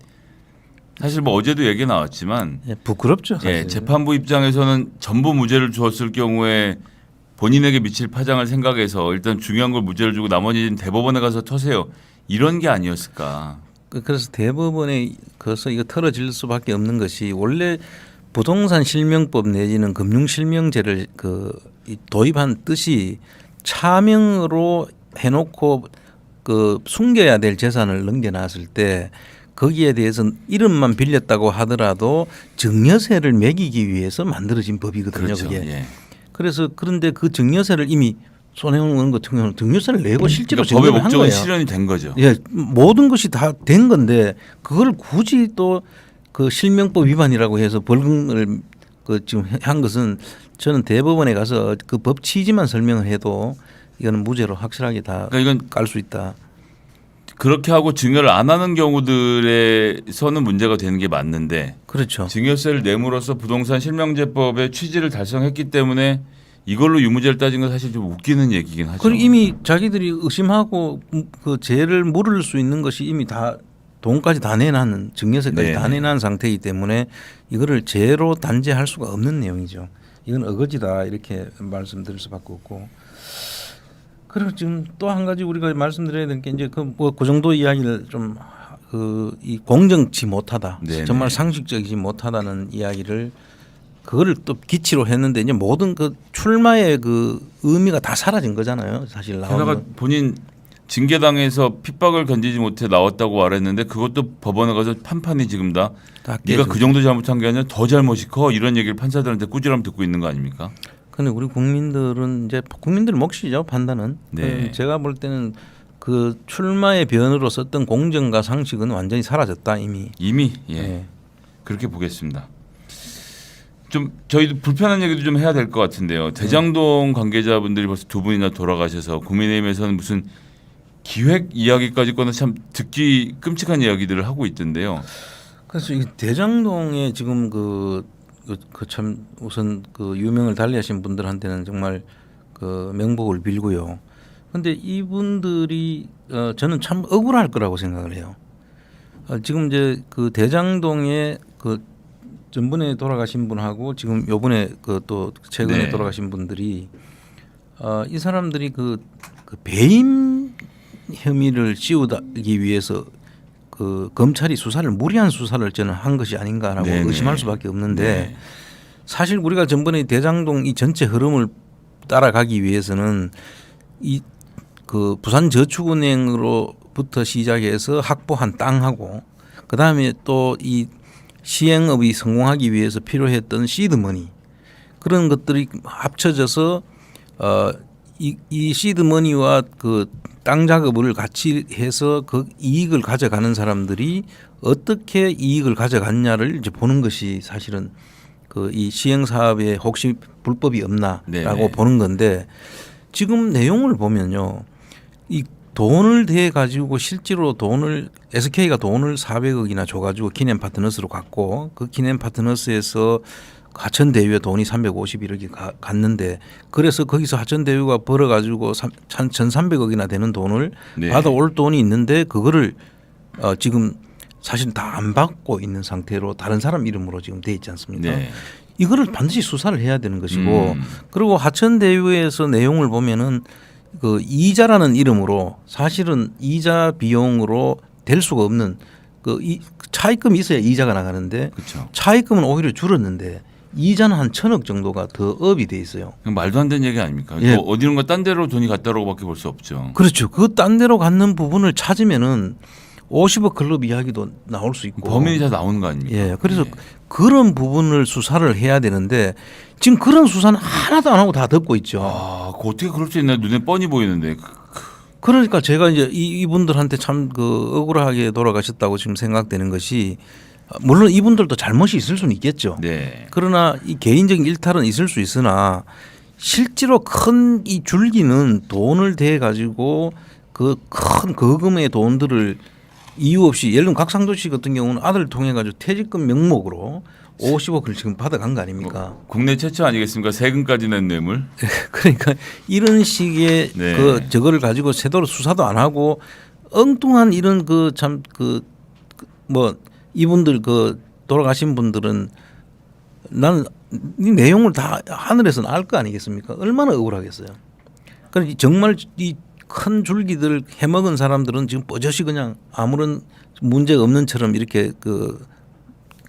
사실 뭐 어제도 얘기 나왔지만 부끄럽죠. 사실. 재판부 입장에서는 전부 무죄를 주었을 경우에 본인에게 미칠 파장을 생각해서 일단 중요한 걸 무죄를 주고 나머지는 대법원에 가서 터세요. 이런 게 아니었을까. 그래서 대법원에 가서 이거 털어질 수밖에 없는 것이 원래 부동산 실명법 내지는 금융실명제를 도입한 뜻이 차명으로 해놓고 숨겨야 될 재산을 넘겨놨을 때 거기에 대해서 이름만 빌렸다고 하더라도 증여세를 매기기 위해서 만들어진 법이거든요. 그렇죠. 그게. 그래서 그런데 그 증여세를 이미 손해원 의원 같은 경우는 증여세를 내고 실제로 그러니까 법의 목적은 거예요. 실현이 된 거죠. 모든 것이 다 된 건데 그걸 굳이 또 그 실명법 위반이라고 해서 벌금을 지금 한 것은 저는 대법원에 가서 그 법 취지만 설명을 해도 이거는 무죄로 확실하게 다 깔 수 있다. 그렇게 하고 증여를 안 하는 경우들에서는 문제가 되는 게 맞는데 그렇죠. 증여세를 내므로써 부동산 실명제법의 취지를 달성했기 때문에 이걸로 유무죄를 따진 건 사실 좀 웃기는 얘기긴 하죠. 그리고 이미 자기들이 의심하고 그 죄를 물을 수 있는 것이 이미 다 돈까지 다 내놨는 증여세까지 다 내놓은 상태이기 때문에 이거를 죄로 단죄할 수가 없는 내용이죠. 이건 어거지다 이렇게 말씀드릴 수밖에 없고. 그리고 지금 또 한 가지 우리가 말씀드려야 될 게 이제 그 정도 이야기를 좀 이 공정치 못하다, 네네. 정말 상식적이지 못하다는 이야기를 그거를 또 기치로 했는데 이제 모든 그 출마의 그 의미가 다 사라진 거잖아요. 사실 나오는. 게다가 본인 징계당해서 핍박을 견디지 못해 나왔다고 말했는데 그것도 법원에 가서 판판이 지금 다 네가 그 정도 잘못한 게 아니라 더 잘못이 커 이런 얘기를 판사들한테 꾸지람 듣고 있는 거 아닙니까? 근데 우리 국민들은 이제 국민들 몫이죠 판단은. 네. 제가 볼 때는 그 출마의 변으로 썼던 공정과 상식은 완전히 사라졌다 이미. 예. 네. 그렇게 보겠습니다. 좀 저희도 불편한 얘기도 좀 해야 될 것 같은데요. 대장동 관계자분들이 벌써 두 분이나 돌아가셔서 국민의힘에서는 무슨 기획 이야기까지 꺼내 참 듣기 끔찍한 이야기들을 하고 있던데요. 그래서 이 대장동에 지금 참 우선 그 유명을 달리하신 분들한테는 정말 그 명복을 빌고요. 그런데 이분들이 저는 참 억울할 거라고 생각을 해요. 지금 이제 그 대장동에 그 전번에 돌아가신 분하고 지금 요번에 그 또 최근에 네. 돌아가신 분들이 이 사람들이 그 배임 혐의를 씌우기 위해서 그 검찰이 무리한 수사를 저는 한 것이 아닌가라고 네네. 의심할 수밖에 없는데 네. 사실 우리가 전번에 대장동 이 전체 흐름을 따라가기 위해서는 이 그 부산저축은행으로부터 시작해서 확보한 땅하고 그 다음에 또 이 시행업이 성공하기 위해서 필요했던 시드머니 그런 것들이 합쳐져서 이 시드머니와 그 땅 작업을 같이 해서 그 이익을 가져가는 사람들이 어떻게 이익을 가져갔냐를 이제 보는 것이 사실은 그 이 시행 사업에 혹시 불법이 없나라고 네네. 보는 건데 지금 내용을 보면요. 이 돈을 대 가지고 실제로 SK가 돈을 400억이나 줘 가지고 기념 파트너스로 갔고 그 기념 파트너스에서 하천대유에 돈이 351억이 갔는데 그래서 거기서 하천대유가 벌어 가지고 1,300억이나 되는 돈을 네. 받아올 돈이 있는데 그거를 지금 사실 다 안 받고 있는 상태로 다른 사람 이름으로 지금 돼 있지 않습니까? 네. 이거를 반드시 수사를 해야 되는 것이고 그리고 하천대유에서 내용을 보면은 그 이자라는 이름으로 사실은 이자 비용으로 될 수가 없는 차입금이 있어야 이자가 나가는데 그렇죠. 차입금은 오히려 줄었는데 이자는 한 1,000억 정도가 더 업이 돼 있어요. 말도 안 되는 얘기 아닙니까? 예. 뭐 어디론가 딴 데로 돈이 갔다라고밖에 볼 수 없죠. 그렇죠. 그 딴 데로 갔는 부분을 찾으면은 50억 클럽 이야기도 나올 수 있고 범인이 다 나오는 거 아닙니까? 예, 그래서 예. 그런 부분을 수사를 해야 되는데 지금 그런 수사는 하나도 안 하고 다 덮고 있죠. 그 어떻게 그럴 수 있나 눈에 뻔히 보이는데. 그러니까 제가 이제 이분들한테 참 억울하게 돌아가셨다고 지금 생각되는 것이 물론 이분들도 잘못이 있을 수는 있겠죠. 네. 그러나 이 개인적인 일탈은 있을 수 있으나 실제로 큰 이 줄기는 돈을 대 가지고 그 큰 거금의 돈들을 이유 없이 예를 들면 각상도 씨 같은 경우는 아들을 통해 가지고 퇴직금 명목으로 50억을 지금 받아간 거 아닙니까? 국내 최초 아니겠습니까? 세금까지 낸 뇌물. 그러니까 이런 식의 네. 저거를 가지고 제대로 수사도 안 하고 엉뚱한 이런 뭐 이분들 돌아가신 분들은 나는 이 내용을 다 하늘에서는 알 거 아니겠습니까? 얼마나 억울하겠어요. 그러니까 정말 이 큰 줄기들 해먹은 사람들은 지금 뽀젓이 그냥 아무런 문제가 없는처럼 이렇게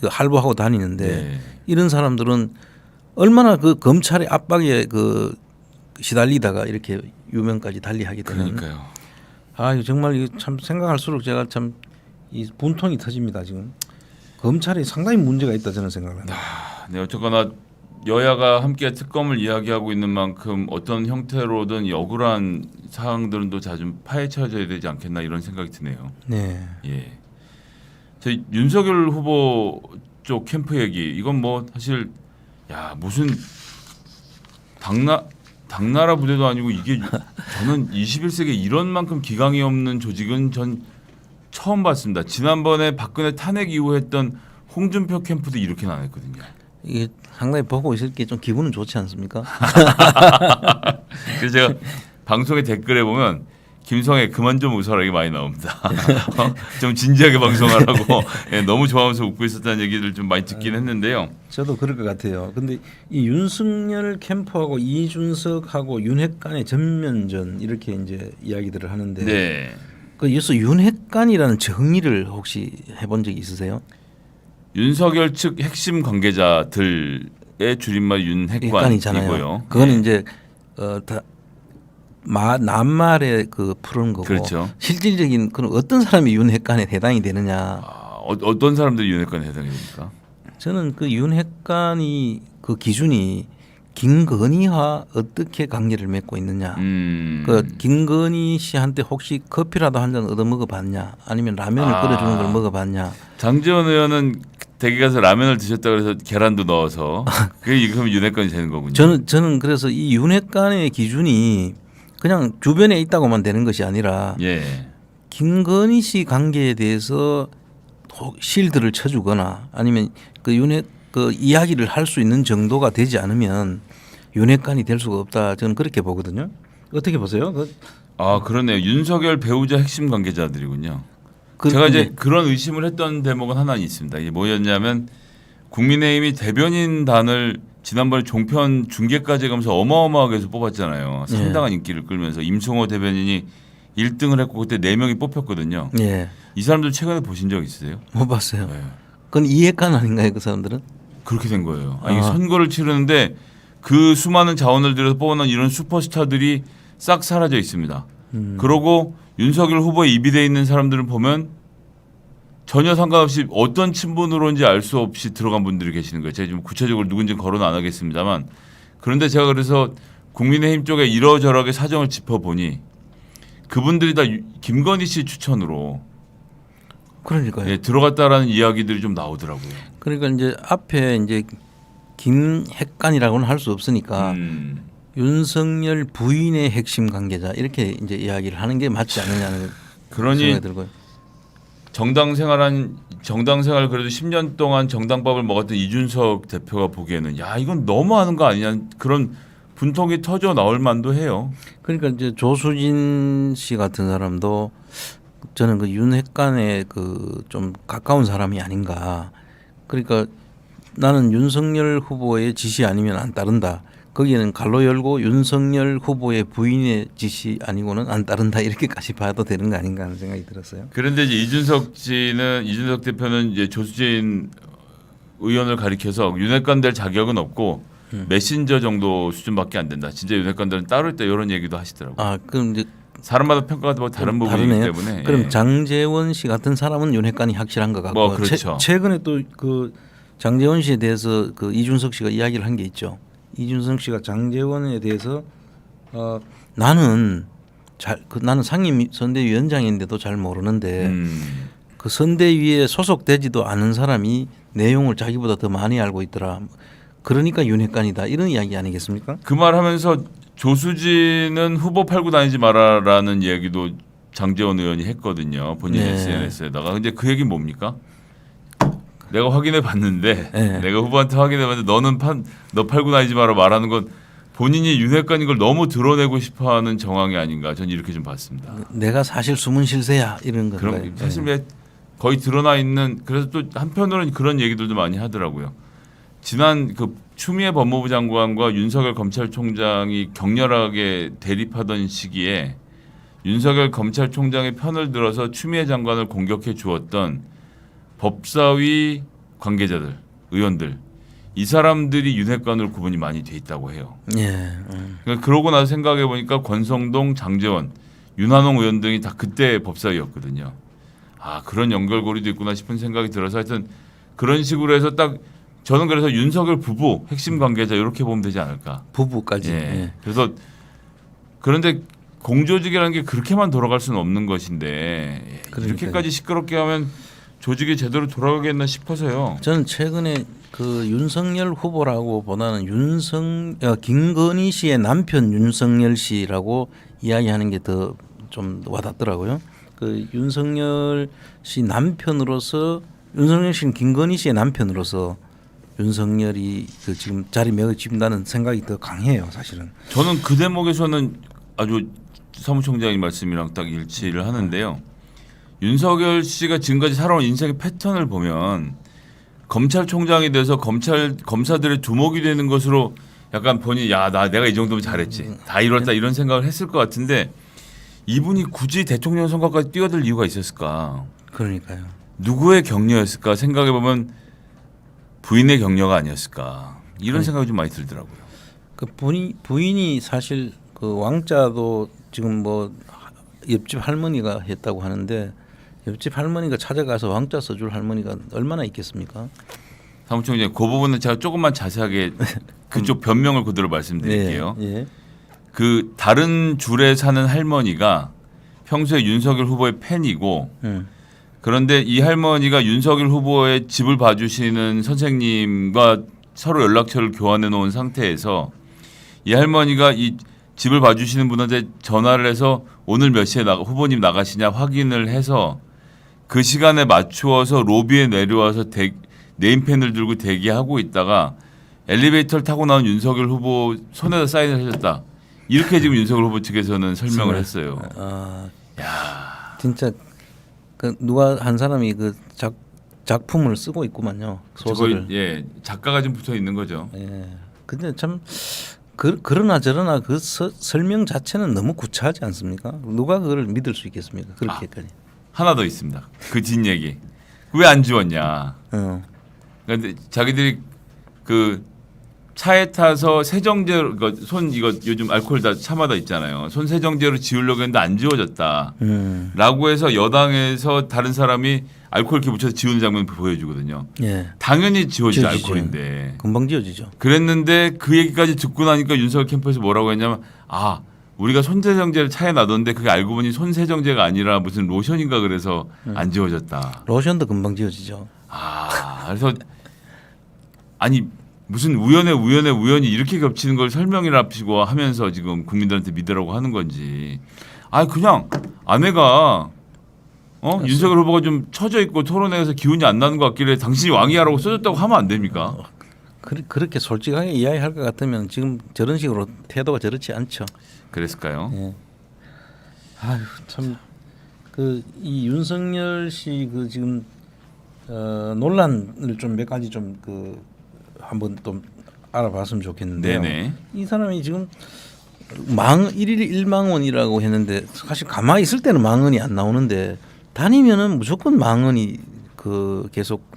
할부하고 다니는데 네. 이런 사람들은 얼마나 그 검찰의 압박에 시달리다가 이렇게 유명까지 달리하게 되는. 그러니까요. 이거 정말 이거 참 생각할수록 제가 참 이 분통이 터집니다. 지금 검찰에 상당히 문제가 있다 저는 생각을 합니다. 네, 어쨌거나 여야가 함께 특검을 이야기하고 있는 만큼 어떤 형태로든 이 억울한 사항들은 또 좀 파헤쳐져야 되지 않겠나 이런 생각이 드네요. 네. 예. 저희 윤석열 후보 쪽 캠프 얘기 이건 뭐 사실 무슨 당나라 부대도 아니고 이게 저는 21세기에 이런 만큼 기강이 없는 조직은 전 처음 봤습니다. 지난번에 박근혜 탄핵 이후 했던 홍준표 캠프도 이렇게는 안 했거든요. 이게 상당히 보고 있을 게 좀 기분은 좋지 않습니까? 그래서 제가 방송에 댓글에 보면 김성애 그만 좀 웃어라 이게 많이 나옵니다. 좀 진지하게 방송하라고 예, 너무 좋아하면서 웃고 있었다는 얘기를 좀 많이 듣긴 했는데요. 저도 그럴 것 같아요. 근데 이 윤석열 캠프하고 이준석하고 윤핵 간의 전면전 이렇게 이제 이야기들을 하는데 네. 그 여기서 윤핵 간이라는 정의를 혹시 해본 적이 있으세요? 윤석열 측 핵심 관계자들의 줄임말 핵간이잖아요. 윤핵관이고요. 그거는 네. 이제 다 낱말에 그 푸른 거고 그렇죠. 실질적인 그런 어떤 사람이 윤핵관에 해당이 되느냐. 어떤 사람들이 윤핵관에 해당이 됩니까? 저는 그 윤핵관이 그 기준이 김건희와 어떻게 관계를 맺고 있느냐. 그 김건희 씨한테 혹시 커피라도 한 잔 얻어 먹어봤냐, 아니면 라면을 끓여주는 걸 먹어봤냐. 장재원 의원은 댁에 가서 라면을 드셨다 그래서 계란도 넣어서 그게 그럼 윤핵관이 되는 거군요. 저는 그래서 이 윤핵관의 기준이 그냥 주변에 있다고만 되는 것이 아니라 예. 김건희 씨 관계에 대해서 실드를 쳐주거나 아니면 그 윤핵 그 이야기를 할 수 있는 정도가 되지 않으면 윤핵관이 될 수가 없다. 저는 그렇게 보거든요. 어떻게 보세요? 그러네요. 윤석열 배우자 핵심 관계자들이군요. 그, 제가 이제 그런 의심을 했던 대목은 하나 있습니다. 이게 뭐였냐면 국민의힘이 대변인단을 지난번에 종편 중계까지 가면서 어마어마하게 해서 뽑았잖아요. 상당한 인기를 끌면서 임승호 대변인이 1등을 했고 그때 4명이 뽑혔거든요. 예. 이 사람들 최근에 보신 적 있으세요? 못 봤어요. 네. 그건 이해관 아닌가요, 그 사람들은? 그렇게 된 거예요. 아니, 선거를 치르는데 그 수많은 자원을 들여서 뽑아낸 이런 슈퍼스타들이 싹 사라져 있습니다. 그러고 윤석열 후보에 입이 돼 있는 사람들을 보면 전혀 상관없이 어떤 친분으로인지 알 수 없이 들어간 분들이 계시는 거예요. 제가 좀 구체적으로 누군지 거론은 안 하겠습니다만 그런데 제가 그래서 국민의힘 쪽에 이러저러하게 사정을 짚어보니 그분들이 다 김건희 씨 추천으로 그러니까요. 예, 들어갔다라는 이야기들이 좀 나오더라고요. 그러니까 이제 앞에 이제 김핵관이라고는 할 수 없으니까 윤석열 부인의 핵심 관계자 이렇게 이제 이야기를 하는 게 맞지 않느냐는 그러니 생각이 들고요. 정당 생활 그래도 10년 동안 정당밥을 먹었던 이준석 대표가 보기에는 야 이건 너무하는 거 아니냐 그런 분통이 터져 나올 만도 해요. 그러니까 이제 조수진 씨 같은 사람도 저는 그 윤핵관에 그 좀 가까운 사람이 아닌가. 그러니까 나는 윤석열 후보의 지시 아니면 안 따른다. 거기에는 갈로 열고 윤석열 후보의 부인의 지시 아니고는 안 따른다 이렇게까지 봐도 되는 거 아닌가 하는 생각이 들었어요. 그런데 이제 이준석 대표는 이제 조수진 의원을 가리켜서 윤핵관 될 자격은 없고 메신저 정도 수준밖에 안 된다. 진짜 윤핵관들은 따로 있다 이런 얘기도 하시더라고요. 그럼 이제 사람마다 평가가 뭐 다른 부분이기 다르네요. 때문에. 그럼 예. 장제원 씨 같은 사람은 윤핵관이 확실한 것 같고 그렇죠. 최근에 또 그 장제원 씨에 대해서 그 이준석 씨가 이야기를 한 게 있죠. 이준석 씨가 장제원에 대해서 나는 나는 상임 선대위원장인데도 잘 모르는데 그 선대위에 소속되지도 않은 사람이 내용을 자기보다 더 많이 알고 있더라. 그러니까 윤핵관이다 이런 이야기 아니겠습니까? 그 말하면서 조수진은 후보 팔고 다니지 마라라는 얘기도 장제원 의원이 했거든요. 본인 네. SNS에다가. 근데 그 얘기는 뭡니까? 내가 확인해 봤는데 네. 내가 후보한테 확인해 봤는데 너 팔고 다니지 마라 말하는 건 본인이 윤핵관인 걸 너무 드러내고 싶어하는 정황이 아닌가 저는 이렇게 좀 봤습니다. 내가 사실 숨은 실세야 이런 건가요? 그럼 사실 왜 거의 드러나 있는 그래서 또 한편으로는 그런 얘기들도 많이 하더라고요. 지난 그 추미애 법무부 장관과 윤석열 검찰총장이 격렬하게 대립하던 시기에 윤석열 검찰총장의 편을 들어서 추미애 장관을 공격해 주었던 법사위 관계자들, 의원들 이 사람들이 윤핵관으로 구분이 많이 돼 있다고 해요. 예. 그러니까 그러고 나서 생각해 보니까 권성동, 장제원, 윤한홍 의원 등이 다 그때 법사위였거든요. 그런 연결고리도 있구나 싶은 생각이 들어서 하여튼 그런 식으로 해서 딱 저는 그래서 윤석열 부부 핵심 관계자 이렇게 보면 되지 않을까. 부부까지. 예. 예. 그래서 그런데 공조직이라는 게 그렇게만 돌아갈 수는 없는 것인데 이렇게까지 시끄럽게 하면 조직이 제대로 돌아가겠나 싶어서요. 저는 최근에 그 윤석열 후보라고 보다는 김건희 씨의 남편 윤석열 씨라고 이야기하는 게 더 좀 와닿더라고요. 그 윤석열 씨 남편으로서 윤석열 씨는 김건희 씨의 남편으로서 윤석열이 그 지금 자리매겨진다는 생각이 더 강해요, 사실은. 저는 그 대목에서는 아주 사무총장님 말씀이랑 딱 일치를 하는데요. 윤석열 씨가 지금까지 살아온 인생의 패턴을 보면 검찰총장이 돼서 검사들의 두목이 되는 것으로 약간 본인이 내가 이 정도면 잘했지, 다 이뤘다 이런 생각을 했을 것 같은데 이분이 굳이 대통령 선거까지 뛰어들 이유가 있었을까? 그러니까요. 누구의 격려였을까 생각해 보면 부인의 격려가 아니었을까 이런 생각이 좀 많이 들더라고요. 그 부인이 사실 그 왕자도 지금 뭐 옆집 할머니가 했다고 하는데 옆집 할머니가 찾아가서 왕자 써줄 할머니가 얼마나 있겠습니까? 사무총장님, 그 부분은 제가 조금만 자세하게 그쪽 변명을 그대로 말씀드릴게요. 예. 그 다른 줄에 사는 할머니가 평소에 윤석열 후보의 팬이고 그런데 이 할머니가 윤석열 후보의 집을 봐주시는 선생님과 서로 연락처를 교환해 놓은 상태에서 이 할머니가 이 집을 봐주시는 분한테 전화를 해서 오늘 몇 시에 후보님 나가시냐 확인을 해서 그 시간에 맞추어서 로비에 내려와서 네임펜을 들고 대기하고 있다가 엘리베이터를 타고 나온 윤석열 후보 손에다 사인을 하셨다. 이렇게 지금 윤석열 후보 측에서는 설명을 했어요. 야, 진짜 그 누가 한 사람이 그 작품을 쓰고 있구만요. 소설을. 예, 작가가 좀 붙어 있는 거죠. 예. 근데 참 그러나 저러나 그 설명 자체는 너무 구차하지 않습니까? 누가 그걸 믿을 수 있겠습니까? 그렇게까지. 하나 더 있습니다. 그 뒷얘기. 왜 안 지웠냐. 그런데 자기들이 그 차에 타서 세정제로 손 이거 요즘 알코올 다 차마다 있잖아요. 손 세정제로 지우려고 했는데 안 지워졌다. 라고 해서 여당에서 다른 사람이 알코올 이렇게 묻혀서 지우는 장면 보여주거든요. 예. 당연히 지워지죠. 알코올인데. 금방 지워지죠. 그랬는데 그 얘기까지 듣고 나니까 윤석열 캠프에서 뭐라고 했냐면 우리가 손세정제를 차에 놔뒀는데 그게 알고 보니 손세정제가 아니라 무슨 로션인가 그래서 안 지워졌다. 로션도 금방 지워지죠. 그래서 아니 무슨 우연히 이렇게 겹치는 걸 설명이랍시고 하면서 지금 국민들한테 믿으라고 하는 건지. 그냥 아내가 윤석열 후보가 좀 처져 있고 토론회에서 기운이 안 나는 것 같길래 당신이 왕이야라고 써줬다고 하면 안 됩니까? 그렇게 솔직하게 이야기할 것 같으면 지금 저런 식으로 태도가 저렇지 않죠. 그랬을까요? 예. 참 그 이 윤석열 씨 그 지금 논란을 좀 몇 가지 좀 그 한번 또 알아봤으면 좋겠는데요. 네네. 이 사람이 지금 일일 1망원이라고 했는데 사실 가만히 있을 때는 망언이 안 나오는데 다니면은 무조건 망언이 그 계속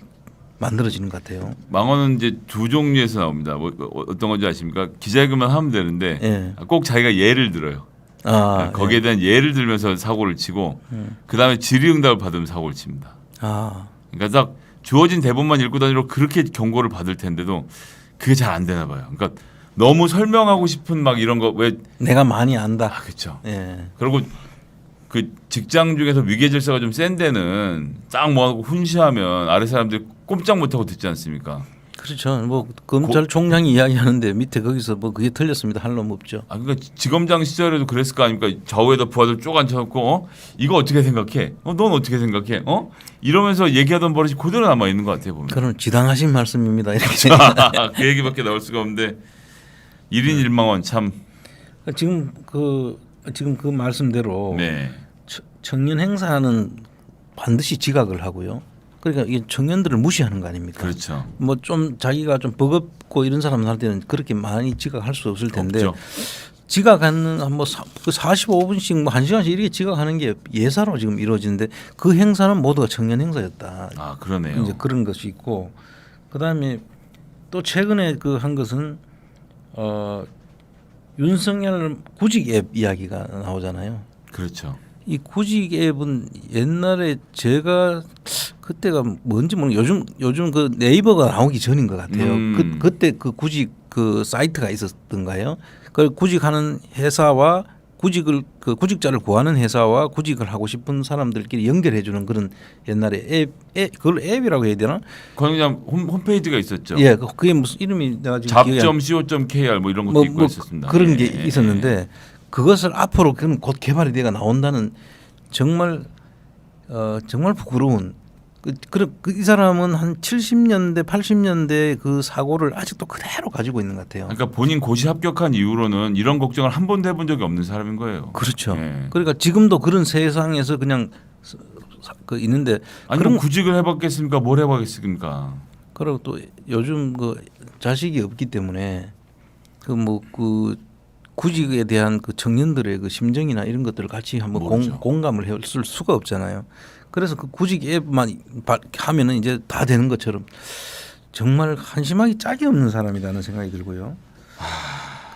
만들어지는 것 같아요. 망언은 이제 두 종류에서 나옵니다. 어떤 건지 아십니까? 기자회견만 하면 되는데 예. 꼭 자기가 예를 들어요. 거기에 대한 예를 들면서 사고를 치고 그다음에 질의응답을 받으면 사고를 칩니다. 그러니까 딱 주어진 대본만 읽고 다니로 그렇게 경고를 받을 텐데도 그게 잘 안 되나 봐요. 그러니까 너무 설명하고 싶은 막 이런 거 왜 내가 많이 안다. 그렇죠. 예. 그리고 그 직장 중에서 위계 질서가 좀 센 데는 딱 뭐하고 훈시하면 아래 사람들이 꼼짝 못하고 듣지 않습니까? 그렇죠. 뭐 검찰총장이 이야기하는데 밑에 거기서 뭐 그게 틀렸습니다 할 놈 없죠. 그러니까 지검장 시절에도 그랬을 거 아닙니까? 좌우에다 부하들 쭉 앉혀놓고 이거 어떻게 생각해? 넌 어떻게 생각해? 이러면서 얘기하던 버릇이 그대로 남아 있는 것 같아요 보면. 그럼 지당하신 말씀입니다. 이렇게. 그 얘기밖에 나올 수가 없는데 1인 1망원 참. 지금 그 말씀대로 네. 청년 행사는 반드시 지각을 하고요. 그러니까 이게 청년들을 무시하는 거 아닙니까? 그렇죠. 뭐 좀 자기가 좀 버겁고 이런 사람한테는 그렇게 많이 지각할 수 없을 텐데 없죠. 지각하는 뭐 45분씩 뭐 1시간씩 이렇게 지각하는 게 예사로 지금 이루어지는데 그 행사는 모두가 청년 행사였다. 그러네요. 이제 그런 것이 있고 그다음에 또 최근에 그 한 것은 윤석열 구직 앱 이야기가 나오잖아요. 그렇죠. 이 구직 앱은 옛날에 제가 그때가 뭔지 모르겠어요. 요즘 그 네이버가 나오기 전인 것 같아요. 그때 그 구직 그 사이트가 있었던가요? 그 구직하는 회사와 구직자를 구하는 회사와 구직을 하고 싶은 사람들끼리 연결해주는 그런 옛날에 그걸 앱이라고 해야 되나? 그냥 홈페이지가 있었죠. 예, 그게 무슨 이름이 내가 지금 잡.co.kr 뭐 이런 것도 있고 있었습니다. 그런 게 있었는데 그것을 앞으로 그럼 곧 개발이 돼가 나온다는 정말 정말 부끄러운 이 사람은 한 70년대 80년대 그 사고를 아직도 그대로 가지고 있는 것 같아요. 그러니까 본인 고시 합격한 이후로는 이런 걱정을 한 번도 해본 적이 없는 사람인 거예요. 그렇죠. 예. 그러니까 지금도 그런 세상에서 그냥 있는데 아니 그런 구직을 해봤겠습니까? 뭘 해봤겠습니까? 그리고 또 요즘 그 자식이 없기 때문에 그 구직에 대한 그 청년들의 그 심정이나 이런 것들을 같이 한번 모르죠. 공감을 했을 수가 없잖아요. 그래서 그 구직 앱만 하면은 이제 다 되는 것처럼 정말 한심하기 짝이 없는 사람이라는 생각이 들고요.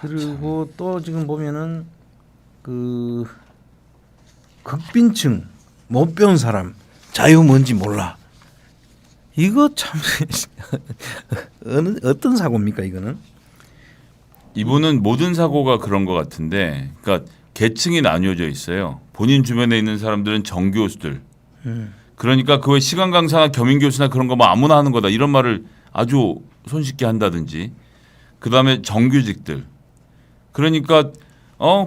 그리고 또 지금 보면은 그 극빈층 못 배운 사람 자유 뭔지 몰라. 이거 참 어떤 사고입니까 이거는? 이분은 모든 사고가 그런 것 같은데, 그러니까 계층이 나뉘어져 있어요. 본인 주변에 있는 사람들은 정교수들. 그러니까 그 시간 강사나 겸임 교수나 그런 거 뭐 아무나 하는 거다 이런 말을 아주 손쉽게 한다든지. 그 다음에 정규직들. 그러니까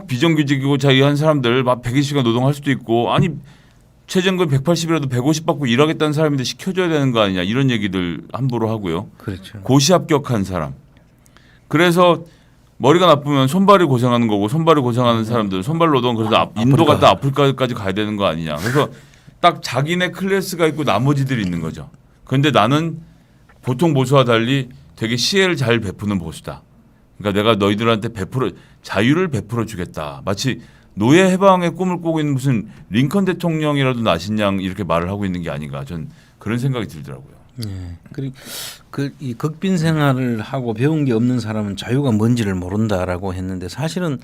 비정규직이고 자유한 사람들 막 120시간 노동할 수도 있고 아니 최저임금 180이라도 150 받고 일하겠다는 사람인데 시켜줘야 되는 거 아니냐 이런 얘기들 함부로 하고요. 그렇죠. 고시 합격한 사람. 그래서 머리가 나쁘면 손발이 고생하는 거고 손발이 고생하는 사람들은 손발 노동 그래서 인도 갔다 아프리카까지 가야 되는 거 아니냐. 그래서 딱 자기네 클래스가 있고 나머지들이 있는 거죠. 그런데 나는 보통 보수와 달리 되게 시혜를 잘 베푸는 보수다. 그러니까 내가 너희들한테 자유를 베풀어 주겠다. 마치 노예 해방의 꿈을 꾸고 있는 무슨 링컨 대통령이라도 나신 양 이렇게 말을 하고 있는 게 아닌가. 전 그런 생각이 들더라고요. 네. 그리고 이 극빈 생활을 하고 배운 게 없는 사람은 자유가 뭔지를 모른다라고 했는데 사실은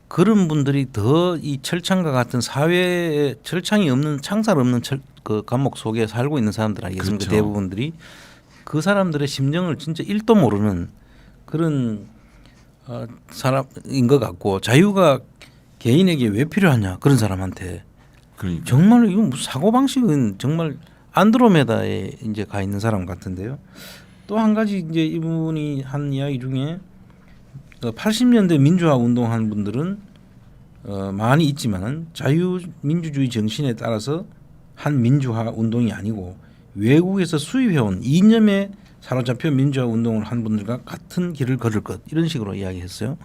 그런 분들이 더 이 철창과 같은 사회에 철창이 없는 창살 없는 그 감옥 속에 살고 있는 사람들 아니겠습니까? 그렇죠. 대부분들이 그 사람들의 심정을 진짜 1도 모르는 그런 사람인 것 같고 자유가 개인에게 왜 필요하냐 그런 사람한테 그러니까. 정말 이건 무슨 사고 방식은 정말 안드로메다에 이제 가 있는 사람 같은데요. 또 한 가지 이제 이분이 한 이야기 중에 80년대 민주화 운동한 분들은 많이 있지만은 자유민주주의 정신에 따라서 한 민주화 운동이 아니고 외국에서 수입해온 이념에 사로잡혀 민주화 운동을 한 분들과 같은 길을 걸을 것 이런 식으로 이야기했어요.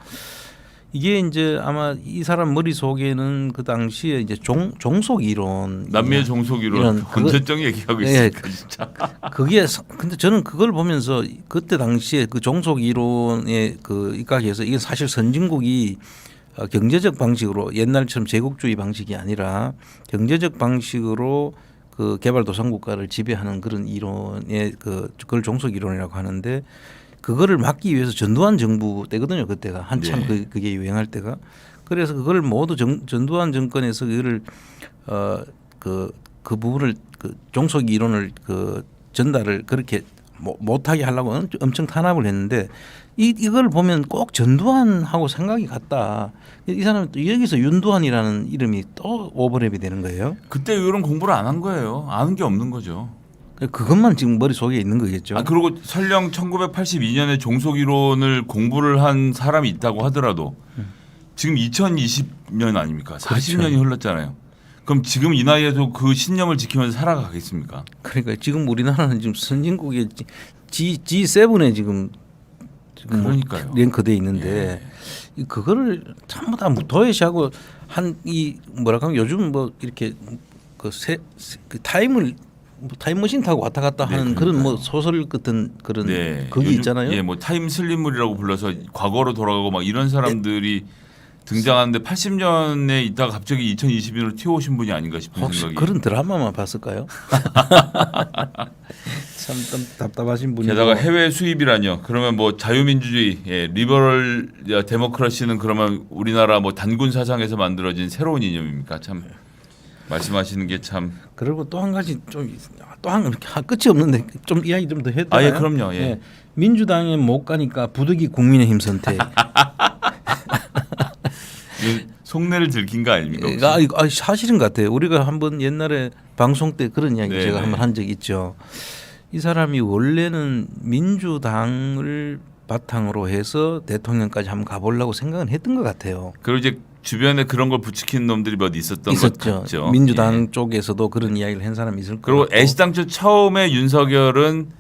이게 이제 아마 이 사람 머릿속에는 그 당시에 이제 종속 이론 남미의 종속 이론 언제적 얘기하고 있으니까 진짜. 그게 근데 저는 그걸 보면서 그때 당시에 그 종속 이론에 그 입각해서 이게 사실 선진국이 경제적 방식으로 옛날처럼 제국주의 방식이 아니라 경제적 방식으로 그 개발도상 국가를 지배하는 그런 이론에 그걸 종속 이론이라고 하는데 그거를 막기 위해서 전두환 정부 때거든요. 그때가 한참 네. 그게 유행할 때가. 그래서 그걸 모두 전두환 정권에서 그거를 그 부분을 그 종속 이론을 그 전달을 그렇게 못하게 하려고 엄청 탄압을 했는데 이걸 보면 꼭 전두환하고 생각이 같다. 이 사람은 또 여기서 윤두환이라는 이름이 또 오버랩이 되는 거예요. 그때 이런 공부를 안 한 거예요. 아는 게 없는 거죠. 그것만 지금 머릿속에 있는 거겠죠. 그리고 설령 1982년에 종속 이론을 공부를 한 사람이 있다고 하더라도 지금 2020년 아닙니까? 40년이 그렇죠. 흘렀잖아요. 그럼 지금 이 나이에도 그 신념을 지키면서 살아가겠습니까? 그러니까 지금 우리나라는 지금 선진국의 G7에 지금 그러니까요. 랭크돼 있는데 그거를 전부 다 도외시하고 한 이 뭐랄까 하면 요즘 뭐 이렇게 그 타임머신 타고 왔다 갔다 하는 그런 뭐 소설 같은 그런 거기 있잖아요. 예, 뭐 타임 슬립물이라고 불러서 과거로 돌아가고 막 이런 사람들이 등장하는데 80년에 있다가 갑자기 2020년으로 튀어오신 분이 아닌가 싶은 혹시 생각이. 그런 드라마만 봤을까요? 참 답답하신 분이고. 게다가 해외 수입이라뇨. 그러면 뭐 자유민주주의, 리버럴 데모크라시는 그러면 우리나라 뭐 단군 사상에서 만들어진 새로운 이념입니까? 참 말씀하시는 게 참. 그리고 또 한 가지 좀 또 한 끝이 없는데 좀 이야기 좀 더 해도 되나요? 예, 그럼요. 예. 민주당에 못 가니까 부득이 국민의힘 선택. 속내를 들킨 거 아닙니까? 사실인 것 같아요. 우리가 한번 옛날에 방송 때 그런 이야기 제가 한번 한 적 있죠. 이 사람이 원래는 민주당을 바탕으로 해서 대통령까지 한번 가보려고 생각은 했던 것 같아요. 그리고 이제 주변에 그런 걸 부추기는 놈들이 몇 있었던 것 있었죠. 같죠. 민주당 예. 쪽에서도 그런 이야기를 한 사람이 있을 거고. 그리고 애시당초 처음에 윤석열은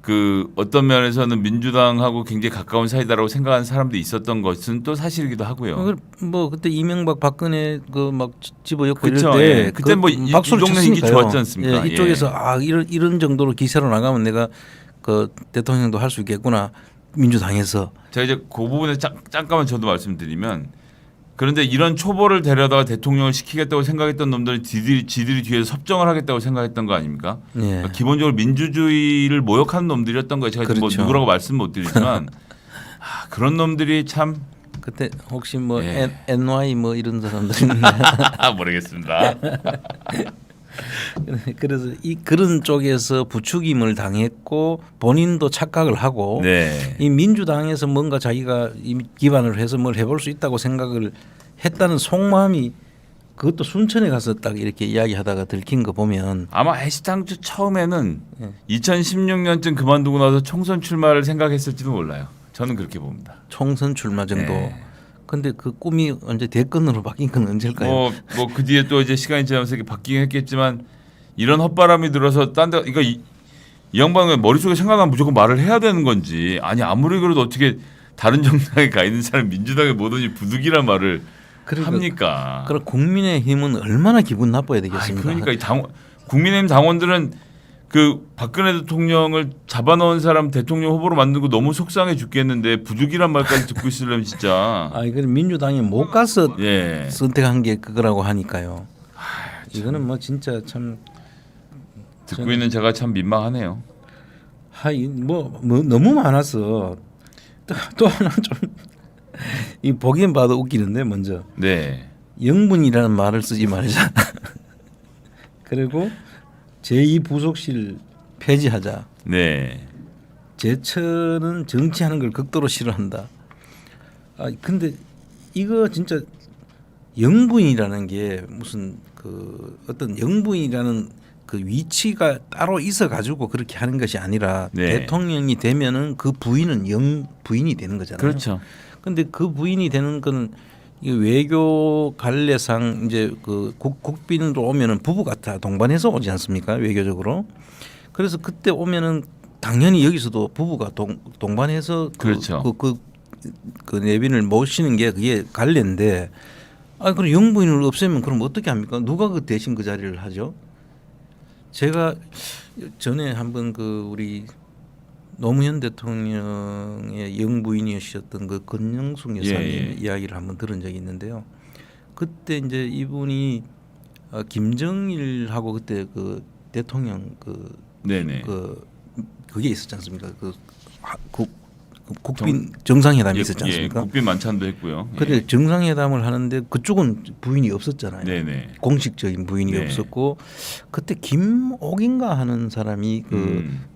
그 어떤 면에서는 민주당하고 굉장히 가까운 사이다라고 생각하는 사람도 있었던 것은 또 사실이기도 하고요. 뭐 그때 이명박 박근혜 그 막 집어였고 그쵸, 이럴 때 예. 그때 뭐 이 박수를 동네 인기 쳤으니까요. 좋았지 않습니까? 예, 이쪽에서 아 이런 정도로 기세로 나가면 내가 그 대통령도 할 수 있겠구나 민주당에서. 제가 이제 그 부분에 잠깐만 저도 말씀드리면 그런데 이런 초보를 데려다가 대통령을 시키겠다고 생각했던 놈들이 지들이 뒤에서 섭정을 하겠다고 생각했던 거 아닙니까? 예. 그러니까 기본적으로 민주주의를 모욕하는 놈들이었던 거예요. 제가 지금 뭐 그렇죠. 누구라고 말씀 못 드리지만 그런 놈들이 참 그때 혹시 뭐 예. NY 뭐 이런 사람들이 모르겠습니다. 그래서 그런 쪽에서 부추김을 당했고 본인도 착각을 하고 네. 이 민주당에서 뭔가 자기가 기반을 해서 뭘 해볼 수 있다고 생각을 했다는 속마음이 그것도 순천에 가서 딱 이렇게 이야기하다가 들킨 거 보면 아마 애시당초 처음에는 2016년쯤 그만두고 나서 총선 출마를 생각했을지도 몰라요. 저는 그렇게 봅니다. 총선 출마 정도. 네. 근데 그 꿈이 언제 대권으로 바뀐 건 언제일까요? 뭐 그 뒤에 또 이제 시간이 지나면서 이렇게 바뀌긴 했겠지만 이런 헛바람이 들어서 딴데 그러니까 이 양반의 머릿속에 생각하면 무조건 말을 해야 되는 건지 아니 아무리 그래도 어떻게 다른 정당에 가 있는 사람 민주당에 뭐든지 부득이란 말을 합니까? 그럼 국민의힘은 얼마나 기분 나빠야 되겠습니까? 그러니까 국민의힘 당원들은 그 박근혜 대통령을 잡아넣은 사람 대통령 후보로 만들고 너무 속상해 죽겠는데 부득이란 말까지 듣고 있으려면 진짜. 그럼 민주당이 못 가서 예. 선택한 게 그거라고 하니까요. 이거는 뭐 진짜 참 듣고 있는 제가 참 민망하네요. 뭐 너무 많아서 또 하나 좀 이 보기엔 봐도 웃기는데 먼저 네. 영분이라는 말을 쓰지 말자. 그리고 제2부속실 폐지하자. 네. 제천은 정치하는 걸 극도로 싫어한다. 근데 이거 진짜 영부인이라는 게 무슨 그 어떤 영부인이라는 그 위치가 따로 있어 가지고 그렇게 하는 것이 아니라 네. 대통령이 되면은 그 부인은 영부인이 되는 거잖아요. 그렇죠. 근데 그 부인이 되는 건 이 외교 관례상 이제 그 국빈으로 오면은 부부가 다 동반해서 오지 않습니까? 외교적으로. 그래서 그때 오면은 당연히 여기서도 부부가 동반해서 그렇죠. 그 내빈을 모시는 게 그게 관례인데 그럼 영부인을 없애면 그럼 어떻게 합니까? 누가 그 대신 그 자리를 하죠? 제가 전에 한번 그 우리 노무현 대통령의 영부인이셨던 그 권영숙 여사님 이야기를 한번 들은 적이 있는데요. 그때 이제 이분이 김정일하고 그때 그 대통령 네네. 그게 있었지 않습니까? 국빈 정상회담이 있었지 않습니까? 국빈 만찬도 했고요. 그래 정상회담을 하는데 그쪽은 부인이 없었잖아요. 네네. 공식적인 부인이 네. 없었고 그때 김옥인가 하는 사람이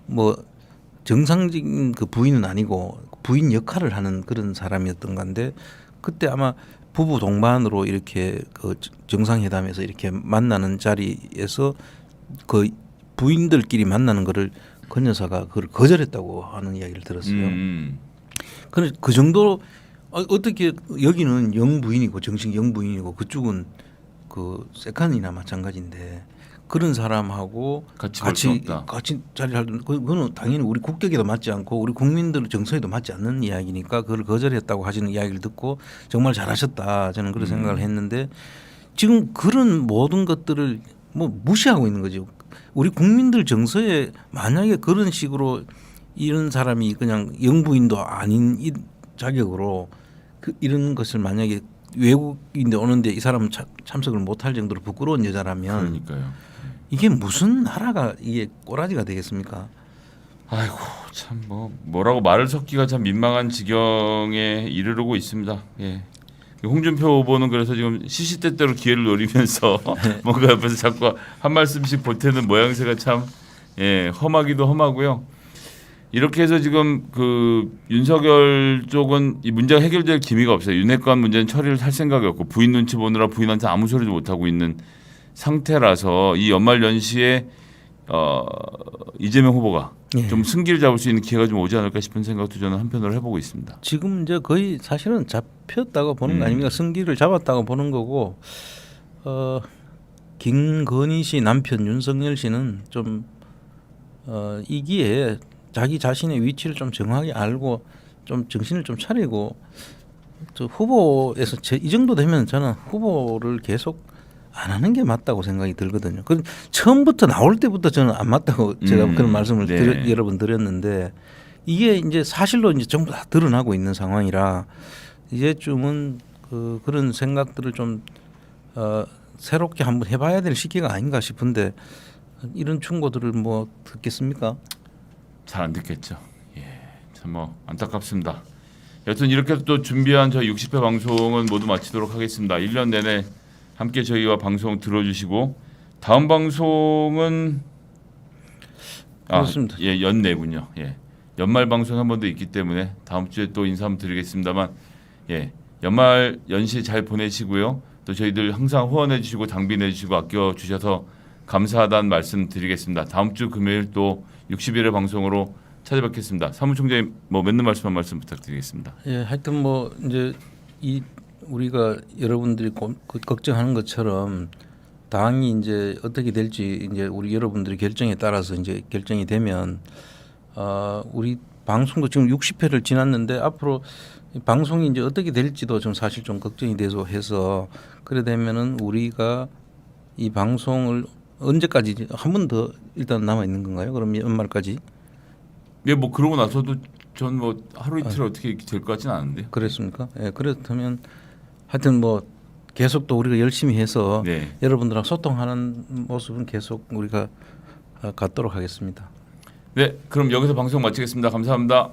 뭐 정상적인 그 부인은 아니고 부인 역할을 하는 그런 사람이었던 건데 그때 아마 부부 동반으로 이렇게 그 정상회담에서 이렇게 만나는 자리에서 그 부인들끼리 만나는 거를 권 여사가 그걸 거절했다고 하는 이야기를 들었어요. 그런데 그 정도로 어떻게 여기는 영부인이고 정식 영부인이고 그쪽은 그 세컨이나 마찬가지인데 그런 사람하고 같이 자리를 할 그거는 당연히 우리 국격에도 맞지 않고 우리 국민들 정서에도 맞지 않는 이야기니까 그걸 거절했다고 하시는 이야기를 듣고 정말 잘하셨다 저는 그런 생각을 했는데 지금 그런 모든 것들을 뭐 무시하고 있는 거죠. 우리 국민들 정서에 만약에 그런 식으로 이런 사람이 그냥 영부인도 아닌 이 자격으로 이런 것을 만약에 외국인데 오는데 이 사람은 참석을 못할 정도로 부끄러운 여자라면 그러니까요. 이게 무슨 나라가 이게 꼬라지가 되겠습니까? 아이고 참 뭐라고 말을 섞기가 참 민망한 지경에 이르르고 있습니다. 예. 홍준표 후보는 그래서 지금 시시때때로 기회를 노리면서 뭔가 옆에서 자꾸 한 말씀씩 보태는 모양새가 참 험하기도 험하고요. 이렇게 해서 지금 그 윤석열 쪽은 이 문제가 해결될 기미가 없어요. 윤핵관 문제는 처리를 할 생각이 없고 부인 눈치 보느라 부인한테 아무 소리도 못 하고 있는 상태라서 이 연말 연시에 이재명 후보가 예. 좀 승기를 잡을 수 있는 기회가 좀 오지 않을까 싶은 생각도 저는 한편으로 해보고 있습니다. 지금 이제 거의 사실은 잡혔다고 보는 거 아닙니까? 승기를 잡았다고 보는 거고 김건희 씨 남편 윤석열 씨는 좀 이 기회에 자기 자신의 위치를 좀 정확히 알고 좀 정신을 좀 차리고 저 후보에서 이 정도 되면 저는 후보를 계속 안 하는 게 맞다고 생각이 들거든요. 그 처음부터 나올 때부터 저는 안 맞다고 제가 그런 말씀을 네. 여러 번 드렸는데 이게 이제 사실로 이제 전부 다 드러나고 있는 상황이라 이제쯤은 그런 생각들을 좀 새롭게 한번 해봐야 될 시기가 아닌가 싶은데 이런 충고들을 뭐 듣겠습니까? 잘 안 듣겠죠. 예, 참 뭐 안타깝습니다. 여튼 이렇게 또 준비한 저희 60회 방송은 모두 마치도록 하겠습니다. 1년 내내 함께 저희와 방송 들어주시고 다음 방송은 그렇습니다. 예, 연내군요. 예, 연말 방송 한 번 더 있기 때문에 다음 주에 또 인사 한번 드리겠습니다만 예, 연말 연시 잘 보내시고요. 또 저희들 항상 후원해 주시고 당비내 주시고 아껴 주셔서 감사하다는 말씀 드리겠습니다. 다음 주 금요일 또 60일의 방송으로 찾아뵙겠습니다. 사무총장님 뭐 맺는 말씀 한 말씀 부탁드리겠습니다. 예, 하여튼 뭐 이제 이 우리가 여러분들이 걱정하는 것처럼 당이 이제 어떻게 될지 이제 우리 여러분들의 결정에 따라서 이제 결정이 되면 우리 방송도 지금 60회를 지났는데 앞으로 이 방송이 이제 어떻게 될지도 좀 사실 좀 걱정이 돼서 해서 그래 되면은 우리가 이 방송을 언제까지 한 번 더 일단 남아 있는 건가요? 그럼 연말까지? 예, 뭐 그러고 나서도 전 뭐 하루 이틀 어떻게 될 것 같지는 않은데. 그렇습니까? 예, 그렇다면 하여튼 뭐 계속 또 우리가 열심히 해서 네. 여러분들하고 소통하는 모습은 계속 우리가 갖도록 하겠습니다. 네, 그럼 여기서 방송 마치겠습니다. 감사합니다.